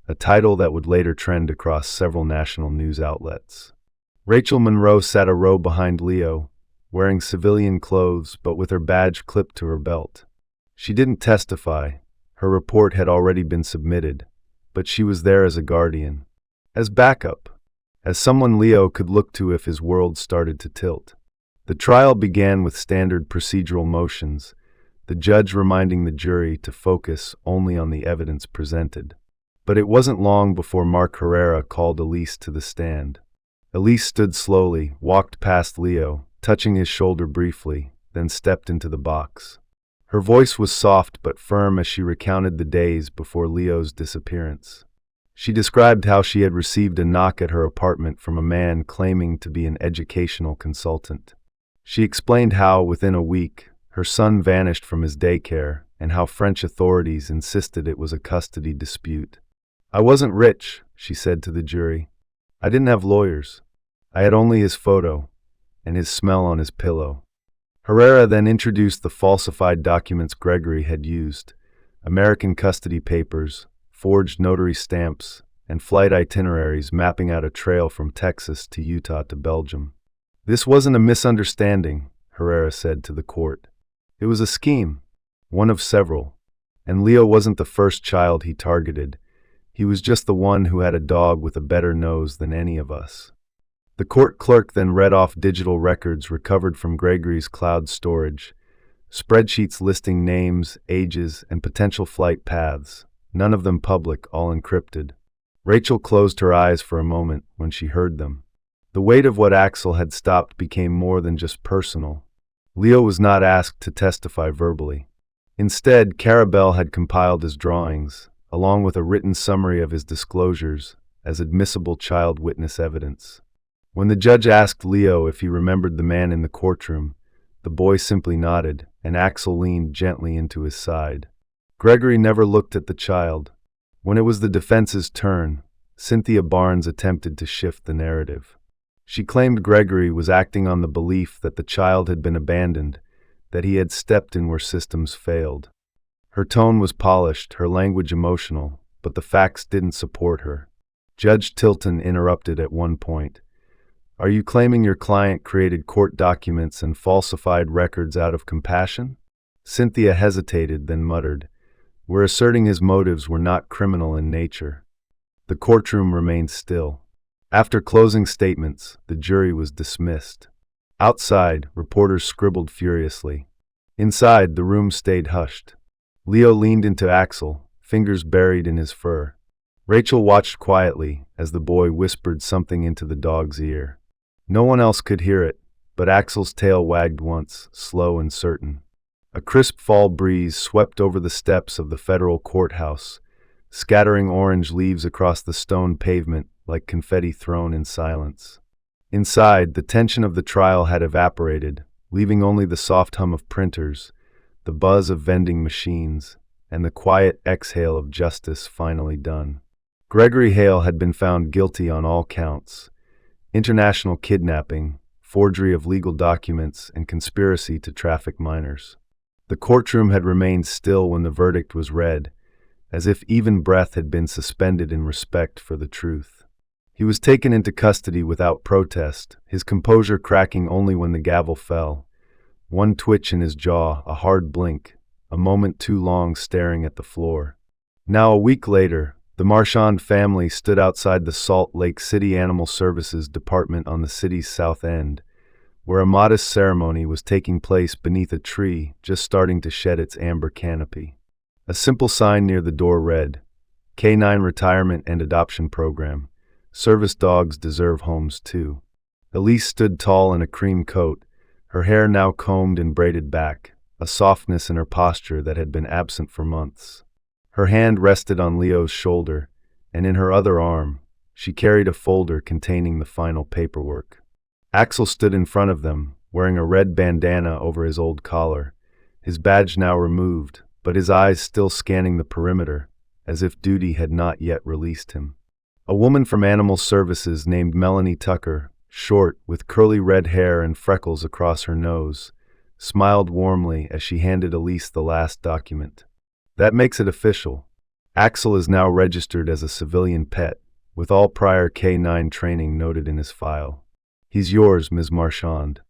a title that would later trend across several national news outlets. Rachel Monroe sat a row behind Leo, wearing civilian clothes but with her badge clipped to her belt. She didn't testify. Her report had already been submitted, but she was there as a guardian, as backup, as someone Leo could look to if his world started to tilt. The trial began with standard procedural motions, the judge reminding the jury to focus only on the evidence presented. But it wasn't long before Mark Herrera called Elise to the stand. Elise stood slowly, walked past Leo, touching his shoulder briefly, then stepped into the box. Her voice was soft but firm as she recounted the days before Leo's disappearance. She described how she had received a knock at her apartment from a man claiming to be an educational consultant. She explained how, within a week, her son vanished from his daycare and how French authorities insisted it was a custody dispute. "I wasn't rich," she said to the jury. "I didn't have lawyers. I had only his photo and his smell on his pillow." Herrera then introduced the falsified documents Gregory had used: American custody papers, forged notary stamps, and flight itineraries mapping out a trail from Texas to Utah to Belgium. "This wasn't a misunderstanding," Herrera said to the court. "It was a scheme, one of several. And Leo wasn't the first child he targeted. He was just the one who had a dog with a better nose than any of us." The court clerk then read off digital records recovered from Gregory's cloud storage, spreadsheets listing names, ages, and potential flight paths, none of them public, all encrypted. Rachel closed her eyes for a moment when she heard them. The weight of what Axel had stopped became more than just personal. Leo was not asked to testify verbally. Instead, Carabelle had compiled his drawings, along with a written summary of his disclosures, as admissible child witness evidence. When the judge asked Leo if he remembered the man in the courtroom, the boy simply nodded, and Axel leaned gently into his side. Gregory never looked at the child. When it was the defense's turn, Cynthia Barnes attempted to shift the narrative. She claimed Gregory was acting on the belief that the child had been abandoned, that he had stepped in where systems failed. Her tone was polished, her language emotional, but the facts didn't support her. Judge Tilton interrupted at one point. "Are you claiming your client created court documents and falsified records out of compassion?" Cynthia hesitated, then muttered, "We're asserting his motives were not criminal in nature." The courtroom remained still. After closing statements, the jury was dismissed. Outside, reporters scribbled furiously. Inside, the room stayed hushed. Leo leaned into Axel, fingers buried in his fur. Rachel watched quietly as the boy whispered something into the dog's ear. No one else could hear it, but Axel's tail wagged once, slow and certain. A crisp fall breeze swept over the steps of the federal courthouse, scattering orange leaves across the stone pavement like confetti thrown in silence. Inside, the tension of the trial had evaporated, leaving only the soft hum of printers, the buzz of vending machines, and the quiet exhale of justice finally done. Gregory Hale had been found guilty on all counts: international kidnapping, forgery of legal documents, and conspiracy to traffic minors. The courtroom had remained still when the verdict was read, as if even breath had been suspended in respect for the truth. He was taken into custody without protest, his composure cracking only when the gavel fell. One twitch in his jaw, a hard blink, a moment too long staring at the floor. Now, a week later, the Marchand family stood outside the Salt Lake City Animal Services Department on the city's south end, where a modest ceremony was taking place beneath a tree just starting to shed its amber canopy. A simple sign near the door read, "Canine Retirement and Adoption Program. Service dogs deserve homes too." Elise stood tall in a cream coat, her hair now combed and braided back, a softness in her posture that had been absent for months. Her hand rested on Leo's shoulder, and in her other arm, she carried a folder containing the final paperwork. Axel stood in front of them, wearing a red bandana over his old collar, his badge now removed, but his eyes still scanning the perimeter, as if duty had not yet released him. A woman from Animal Services named Melanie Tucker, short, with curly red hair and freckles across her nose, smiled warmly as she handed Elise the last document. "That makes it official. Axel is now registered as a civilian pet, with all prior K-9 training noted in his file. He's yours, Ms. Marchand."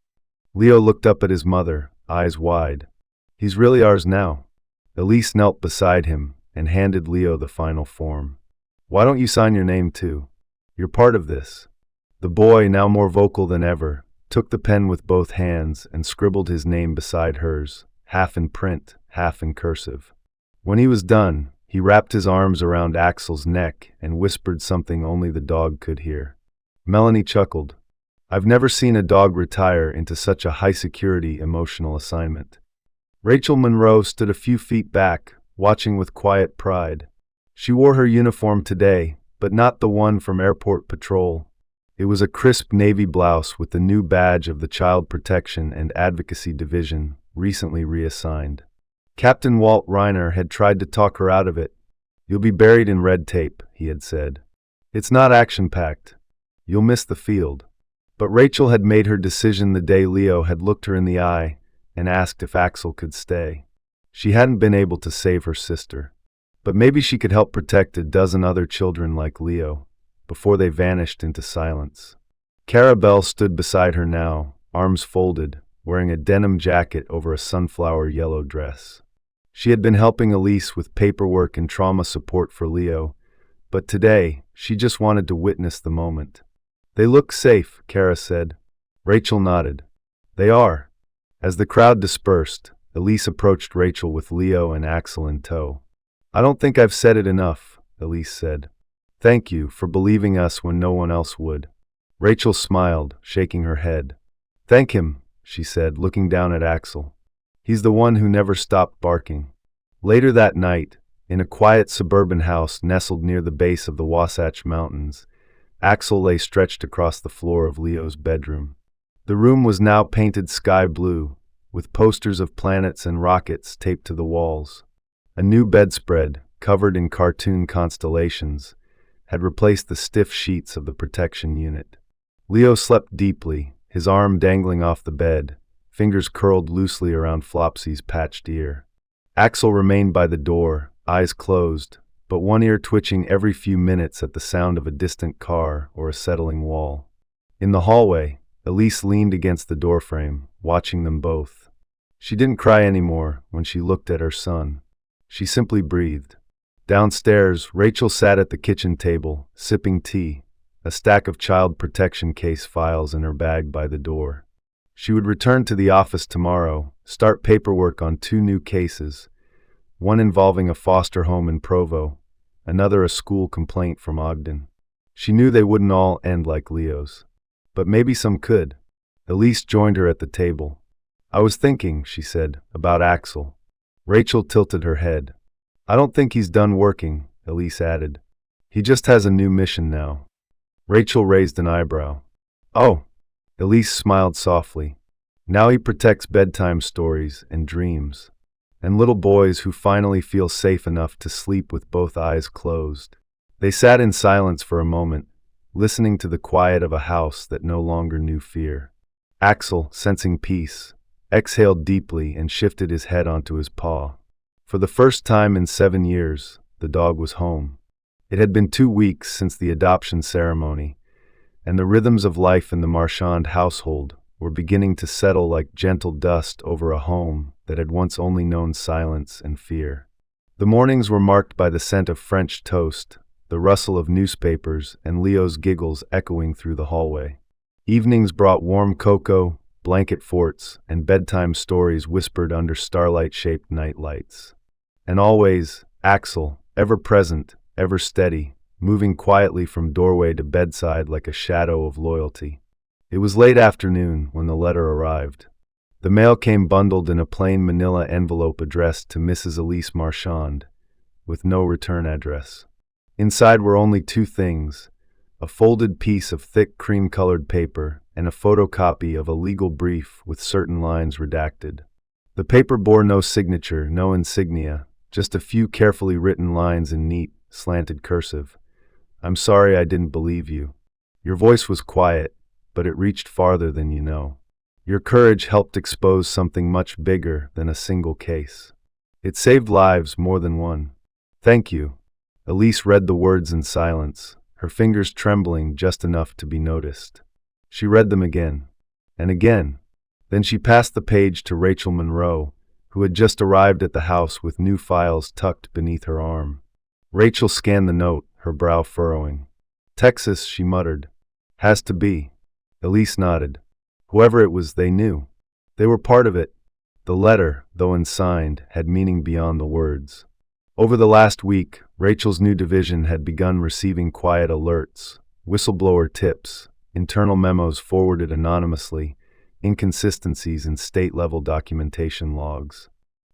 Leo looked up at his mother, eyes wide. "He's really ours now." Elise knelt beside him and handed Leo the final form. "Why don't you sign your name too? You're part of this." The boy, now more vocal than ever, took the pen with both hands and scribbled his name beside hers, half in print, half in cursive. When he was done, he wrapped his arms around Axel's neck and whispered something only the dog could hear. Melanie chuckled. "I've never seen a dog retire into such a high-security emotional assignment." Rachel Monroe stood a few feet back, watching with quiet pride. She wore her uniform today, but not the one from Airport Patrol. It was a crisp navy blouse with the new badge of the Child Protection and Advocacy Division, recently reassigned. Captain Walt Reiner had tried to talk her out of it. "You'll be buried in red tape," he had said. "It's not action-packed. You'll miss the field." But Rachel had made her decision the day Leo had looked her in the eye and asked if Axel could stay. She hadn't been able to save her sister, but maybe she could help protect a dozen other children like Leo, before they vanished into silence. Cara Bell stood beside her now, arms folded, wearing a denim jacket over a sunflower yellow dress. She had been helping Elise with paperwork and trauma support for Leo, but today, she just wanted to witness the moment. "They look safe," Cara said. Rachel nodded. "They are." As the crowd dispersed, Elise approached Rachel with Leo and Axel in tow. "I don't think I've said it enough," Elise said. "Thank you for believing us when no one else would." Rachel smiled, shaking her head. "Thank him," she said, looking down at Axel. "He's the one who never stopped barking." Later that night, in a quiet suburban house nestled near the base of the Wasatch Mountains, Axel lay stretched across the floor of Leo's bedroom. The room was now painted sky blue, with posters of planets and rockets taped to the walls. A new bedspread, covered in cartoon constellations, had replaced the stiff sheets of the protection unit. Leo slept deeply, his arm dangling off the bed, fingers curled loosely around Flopsy's patched ear. Axel remained by the door, eyes closed, but one ear twitching every few minutes at the sound of a distant car or a settling wall. In the hallway, Elise leaned against the doorframe, watching them both. She didn't cry anymore when she looked at her son. She simply breathed. Downstairs, Rachel sat at the kitchen table, sipping tea, a stack of child protection case files in her bag by the door. She would return to the office tomorrow, start paperwork on 2 new cases, one involving a foster home in Provo, another a school complaint from Ogden. She knew they wouldn't all end like Leo's. But maybe some could. Elise joined her at the table. "I was thinking," she said, "about Axel." Rachel tilted her head. "I don't think he's done working," Elise added. "He just has a new mission now." Rachel raised an eyebrow. "Oh." Elise smiled softly. "Now he protects bedtime stories and dreams, and little boys who finally feel safe enough to sleep with both eyes closed." They sat in silence for a moment, listening to the quiet of a house that no longer knew fear. Axel, sensing peace, exhaled deeply and shifted his head onto his paw. For the first time in 7 years, the dog was home. It had been 2 weeks since the adoption ceremony, and the rhythms of life in the Marchand household were beginning to settle like gentle dust over a home that had once only known silence and fear. The mornings were marked by the scent of French toast, the rustle of newspapers, and Leo's giggles echoing through the hallway. Evenings brought warm cocoa, blanket forts, and bedtime stories whispered under starlight-shaped night lights. And always, Axel, ever present, ever steady, moving quietly from doorway to bedside like a shadow of loyalty. It was late afternoon when the letter arrived. The mail came bundled in a plain manila envelope addressed to Mrs. Elise Marchand, with no return address. Inside were only 2 things: a folded piece of thick cream-colored paper and a photocopy of a legal brief with certain lines redacted. The paper bore no signature, no insignia, just a few carefully written lines in neat, slanted cursive. "I'm sorry I didn't believe you. Your voice was quiet, but it reached farther than you know. Your courage helped expose something much bigger than a single case. It saved lives more than one. Thank you." Elise read the words in silence, her fingers trembling just enough to be noticed. She read them again, and again. Then she passed the page to Rachel Monroe, who had just arrived at the house with new files tucked beneath her arm. Rachel scanned the note, her brow furrowing. "Texas," she muttered. "Has to be." Elise nodded. Whoever it was, they knew. They were part of it. The letter, though unsigned, had meaning beyond the words. Over the last week, Rachel's new division had begun receiving quiet alerts, whistleblower tips, internal memos forwarded anonymously, inconsistencies in state-level documentation logs.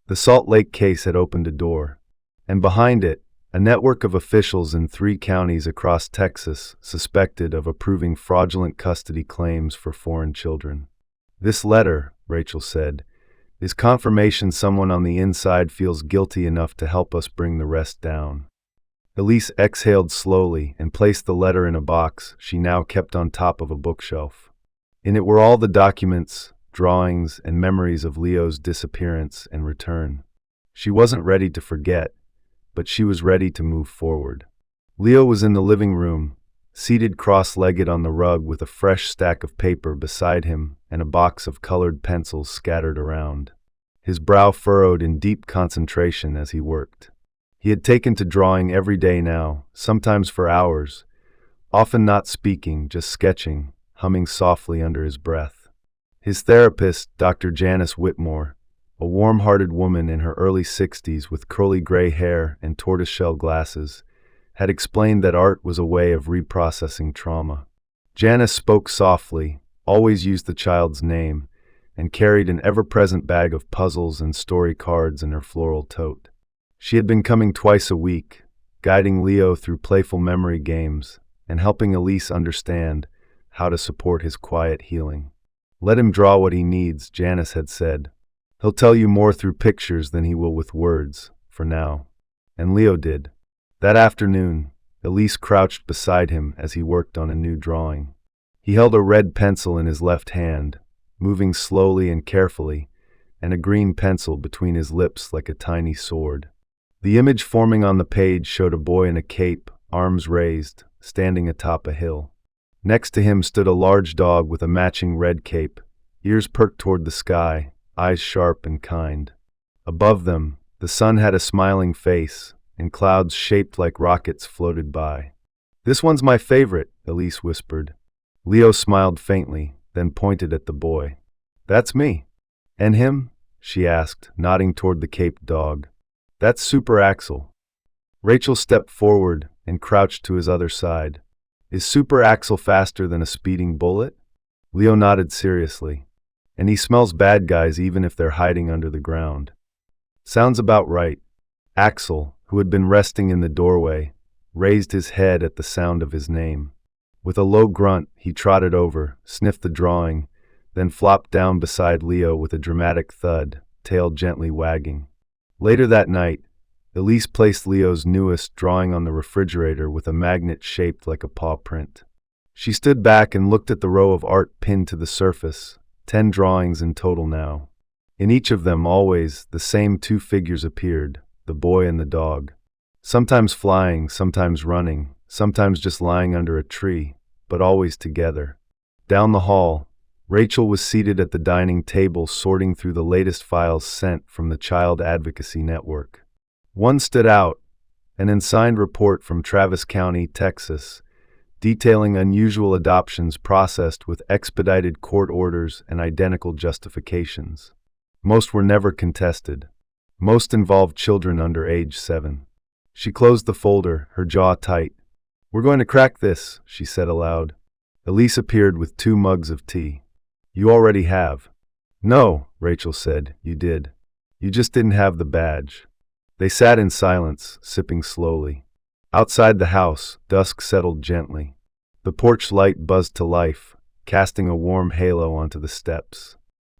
The Salt Lake case had opened a door, and behind it, a network of officials in 3 counties across Texas suspected of approving fraudulent custody claims for foreign children. "This letter," Rachel said, "is confirmation someone on the inside feels guilty enough to help us bring the rest down." Elise exhaled slowly and placed the letter in a box she now kept on top of a bookshelf. In it were all the documents, drawings, and memories of Leo's disappearance and return. She wasn't ready to forget, but she was ready to move forward. Leo was in the living room, seated cross-legged on the rug with a fresh stack of paper beside him and a box of colored pencils scattered around. His brow furrowed in deep concentration as he worked. He had taken to drawing every day now, sometimes for hours, often not speaking, just sketching, humming softly under his breath. His therapist, Dr. Janice Whitmore, a warm-hearted woman in her early 60s with curly gray hair and tortoiseshell glasses, had explained that art was a way of reprocessing trauma. Janice spoke softly, always used the child's name, and carried an ever-present bag of puzzles and story cards in her floral tote. She had been coming twice a week, guiding Leo through playful memory games and helping Elise understand how to support his quiet healing. "Let him draw what he needs," Janice had said. "He'll tell you more through pictures than he will with words, for now." And Leo did. That afternoon, Elise crouched beside him as he worked on a new drawing. He held a red pencil in his left hand, moving slowly and carefully, and a green pencil between his lips like a tiny sword. The image forming on the page showed a boy in a cape, arms raised, standing atop a hill. Next to him stood a large dog with a matching red cape, ears perked toward the sky, eyes sharp and kind. Above them, the sun had a smiling face, and clouds shaped like rockets floated by. "This one's my favorite," Elise whispered. Leo smiled faintly, then pointed at the boy. "That's me." "And him?" she asked, nodding toward the caped dog. "That's Super Axel." Rachel stepped forward and crouched to his other side. "Is Super Axel faster than a speeding bullet?" Leo nodded seriously. "And he smells bad guys even if they're hiding under the ground." "Sounds about right." Axel, who had been resting in the doorway, raised his head at the sound of his name. With a low grunt, he trotted over, sniffed the drawing, then flopped down beside Leo with a dramatic thud, tail gently wagging. Later that night, Elise placed Leo's newest drawing on the refrigerator with a magnet shaped like a paw print. She stood back and looked at the row of art pinned to the surface, 10 drawings in total now. In each of them, always, the same two figures appeared, the boy and the dog. Sometimes flying, sometimes running, sometimes just lying under a tree, but always together. Down the hall, Rachel was seated at the dining table sorting through the latest files sent from the Child Advocacy Network. One stood out, an unsigned report from Travis County, Texas, detailing unusual adoptions processed with expedited court orders and identical justifications. Most were never contested. Most involved children under age 7. She closed the folder, her jaw tight. "We're going to crack this," she said aloud. Elise appeared with 2 mugs of tea. "You already have." "No," Rachel said, "you did. You just didn't have the badge." They sat in silence, sipping slowly. Outside the house, dusk settled gently. The porch light buzzed to life, casting a warm halo onto the steps.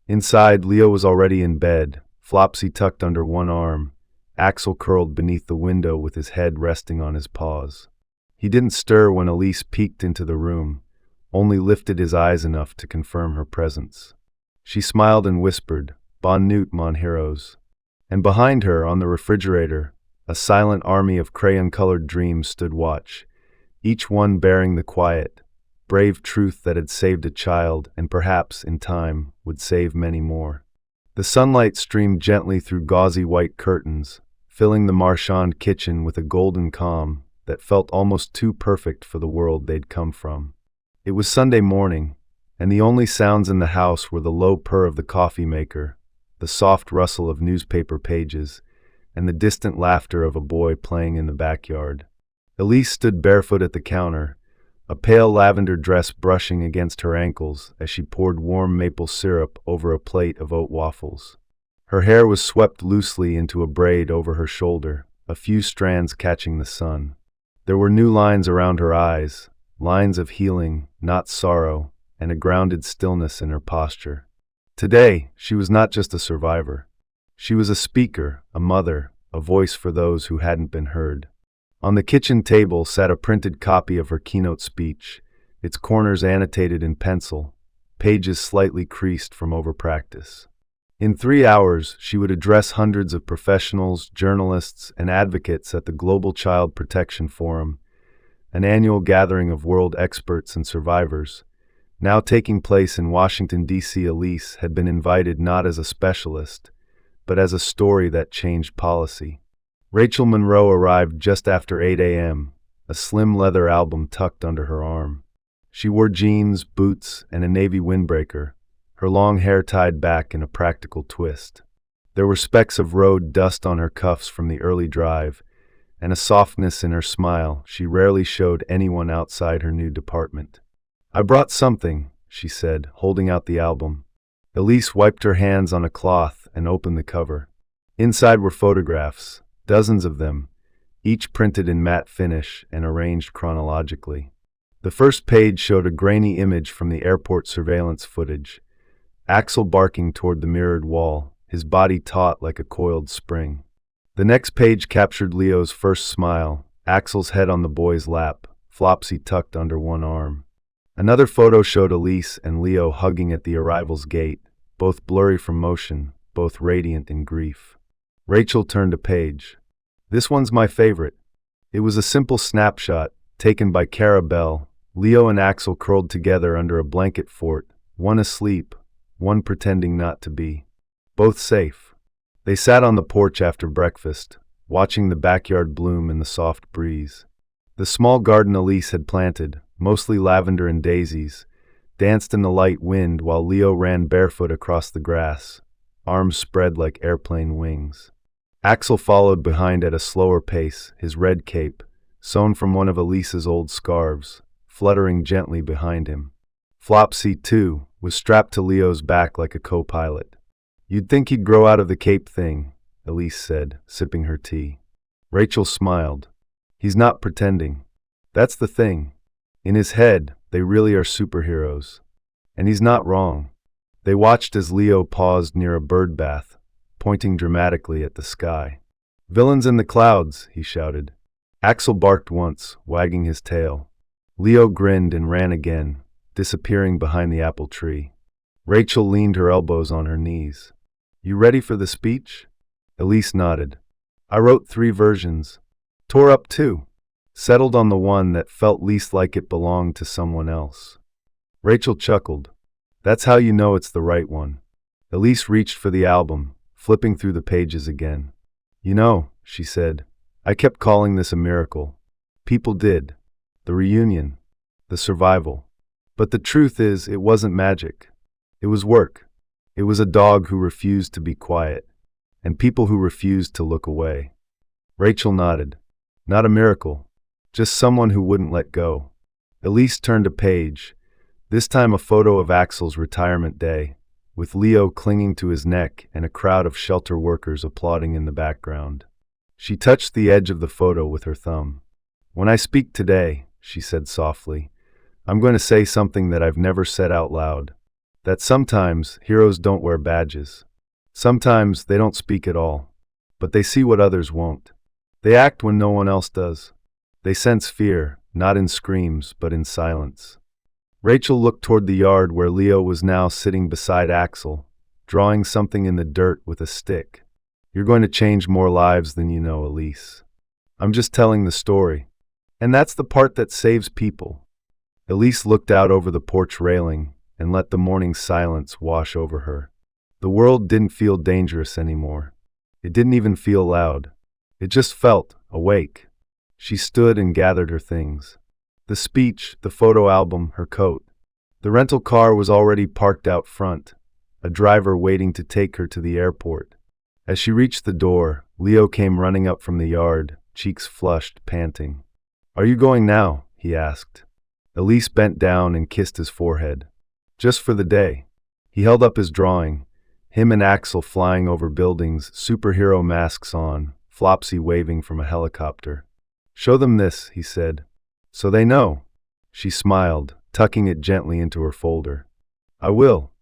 Inside, Leo was already in bed, Flopsy tucked under one arm, Axel curled beneath the window with his head resting on his paws. He didn't stir when Elise peeked into the room, only lifted his eyes enough to confirm her presence. She smiled and whispered, "Bon Newt, mon heroes." And behind her, on the refrigerator, a silent army of crayon-colored dreams stood watch, each one bearing the quiet, brave truth that had saved a child and perhaps, in time, would save many more. The sunlight streamed gently through gauzy white curtains, filling the Marchand kitchen with a golden calm that felt almost too perfect for the world they'd come from. It was Sunday morning, and the only sounds in the house were the low purr of the coffee maker, the soft rustle of newspaper pages, and the distant laughter of a boy playing in the backyard. Elise stood barefoot at the counter, a pale lavender dress brushing against her ankles as she poured warm maple syrup over a plate of oat waffles. Her hair was swept loosely into a braid over her shoulder, a few strands catching the sun. There were new lines around her eyes, lines of healing, not sorrow, and a grounded stillness in her posture. Today, she was not just a survivor. She was a speaker, a mother, a voice for those who hadn't been heard. On the kitchen table sat a printed copy of her keynote speech, its corners annotated in pencil, pages slightly creased from overpractice. In 3 hours, she would address hundreds of professionals, journalists, and advocates at the Global Child Protection Forum, an annual gathering of world experts and survivors. Now taking place in Washington, D.C., Elise had been invited not as a specialist, but as a story that changed policy. Rachel Monroe arrived just after 8 a.m., a slim leather album tucked under her arm. She wore jeans, boots, and a navy windbreaker, her long hair tied back in a practical twist. There were specks of road dust on her cuffs from the early drive, and a softness in her smile she rarely showed anyone outside her new department. "I brought something," she said, holding out the album. Elise wiped her hands on a cloth and opened the cover. Inside were photographs, dozens of them, each printed in matte finish and arranged chronologically. The first page showed a grainy image from the airport surveillance footage, Axel barking toward the mirrored wall, his body taut like a coiled spring. The next page captured Leo's first smile, Axel's head on the boy's lap, Flopsy tucked under one arm. Another photo showed Elise and Leo hugging at the arrival's gate, both blurry from motion, both radiant in grief. Rachel turned a page. "This one's my favorite." It was a simple snapshot, taken by Cara Bell, Leo and Axel curled together under a blanket fort, one asleep, one pretending not to be. Both safe. They sat on the porch after breakfast, watching the backyard bloom in the soft breeze. The small garden Elise had planted, mostly lavender and daisies, danced in the light wind while Leo ran barefoot across the grass, arms spread like airplane wings. Axel followed behind at a slower pace, his red cape, sewn from one of Elise's old scarves, fluttering gently behind him. Flopsy, too, was strapped to Leo's back like a co-pilot. "You'd think he'd grow out of the cape thing," Elise said, sipping her tea. Rachel smiled. "He's not pretending. That's the thing. In his head, they really are superheroes. And he's not wrong." They watched as Leo paused near a bird bath, pointing dramatically at the sky. "Villains in the clouds," he shouted. Axel barked once, wagging his tail. Leo grinned and ran again, disappearing behind the apple tree. Rachel leaned her elbows on her knees. You ready for the speech? Elise nodded. I wrote 3 versions. Tore up 2. Settled on the one that felt least like it belonged to someone else. Rachel chuckled. That's how you know it's the right one. Elise reached for the album, flipping through the pages again. You know, she said, I kept calling this a miracle. People did. The reunion. The survival. But the truth is, it wasn't magic. It was work. It was a dog who refused to be quiet, and people who refused to look away. Rachel nodded. Not a miracle. Just someone who wouldn't let go. Elise turned a page, this time a photo of Axel's retirement day, with Leo clinging to his neck and a crowd of shelter workers applauding in the background. She touched the edge of the photo with her thumb. When I speak today, she said softly, I'm going to say something that I've never said out loud. That sometimes heroes don't wear badges. Sometimes they don't speak at all. But they see what others won't. They act when no one else does. They sense fear, not in screams, but in silence. Rachel looked toward the yard where Leo was now sitting beside Axel, drawing something in the dirt with a stick. You're going to change more lives than you know, Elise. I'm just telling the story. And that's the part that saves people. Elise looked out over the porch railing and let the morning silence wash over her. The world didn't feel dangerous anymore. It didn't even feel loud. It just felt awake. She stood and gathered her things. The speech, the photo album, her coat. The rental car was already parked out front, a driver waiting to take her to the airport. As she reached the door, Leo came running up from the yard, cheeks flushed, panting. Are you going now? He asked. Elise bent down and kissed his forehead. Just for the day. He held up his drawing, him and Axel flying over buildings, superhero masks on, Flopsy waving from a helicopter. Show them this, he said. So they know. She smiled, tucking it gently into her folder. I will.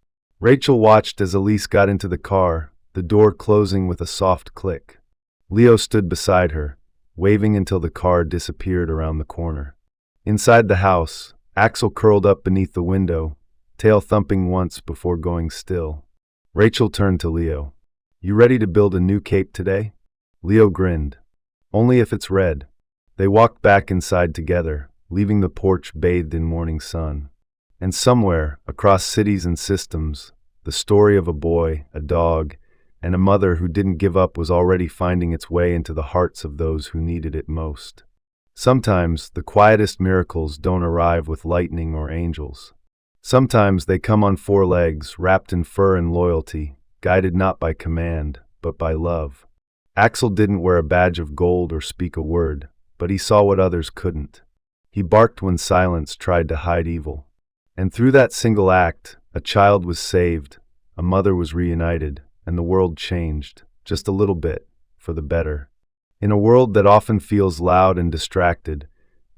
Rachel watched as Elise got into the car, the door closing with a soft click. Leo stood beside her, waving until the car disappeared around the corner. Inside the house, Axel curled up beneath the window, tail thumping once before going still. Rachel turned to Leo. You ready to build a new cape today? Leo grinned. Only if it's red. They walked back inside together, leaving the porch bathed in morning sun. And somewhere, across cities and systems, the story of a boy, a dog, and a mother who didn't give up was already finding its way into the hearts of those who needed it most. Sometimes, the quietest miracles don't arrive with lightning or angels. Sometimes they come on 4 legs, wrapped in fur and loyalty, guided not by command, but by love. Axel didn't wear a badge of gold or speak a word, but he saw what others couldn't. He barked when silence tried to hide evil. And through that single act, a child was saved, a mother was reunited, and the world changed, just a little bit, for the better. In a world that often feels loud and distracted,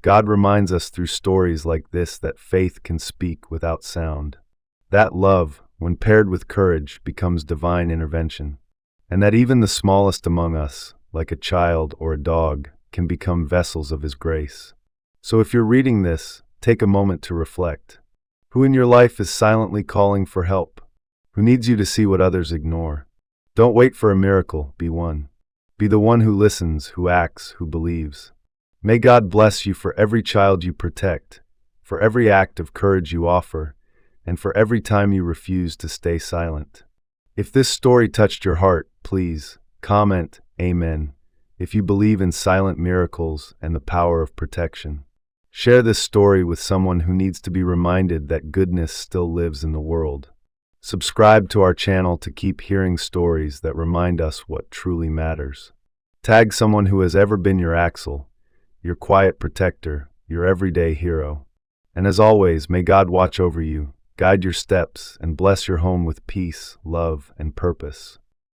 God reminds us through stories like this that faith can speak without sound. That love, when paired with courage, becomes divine intervention. And that even the smallest among us, like a child or a dog, can become vessels of His grace. So if you're reading this, take a moment to reflect. Who in your life is silently calling for help? Who needs you to see what others ignore? Don't wait for a miracle, be one. Be the one who listens, who acts, who believes. May God bless you for every child you protect, for every act of courage you offer, and for every time you refuse to stay silent. If this story touched your heart, please comment Amen if you believe in silent miracles and the power of protection. Share this story with someone who needs to be reminded that goodness still lives in the world. Subscribe to our channel to keep hearing stories that remind us what truly matters. Tag someone who has ever been your Axel, your quiet protector, your everyday hero. And as always, may God watch over you, guide your steps, and bless your home with peace, love, and purpose.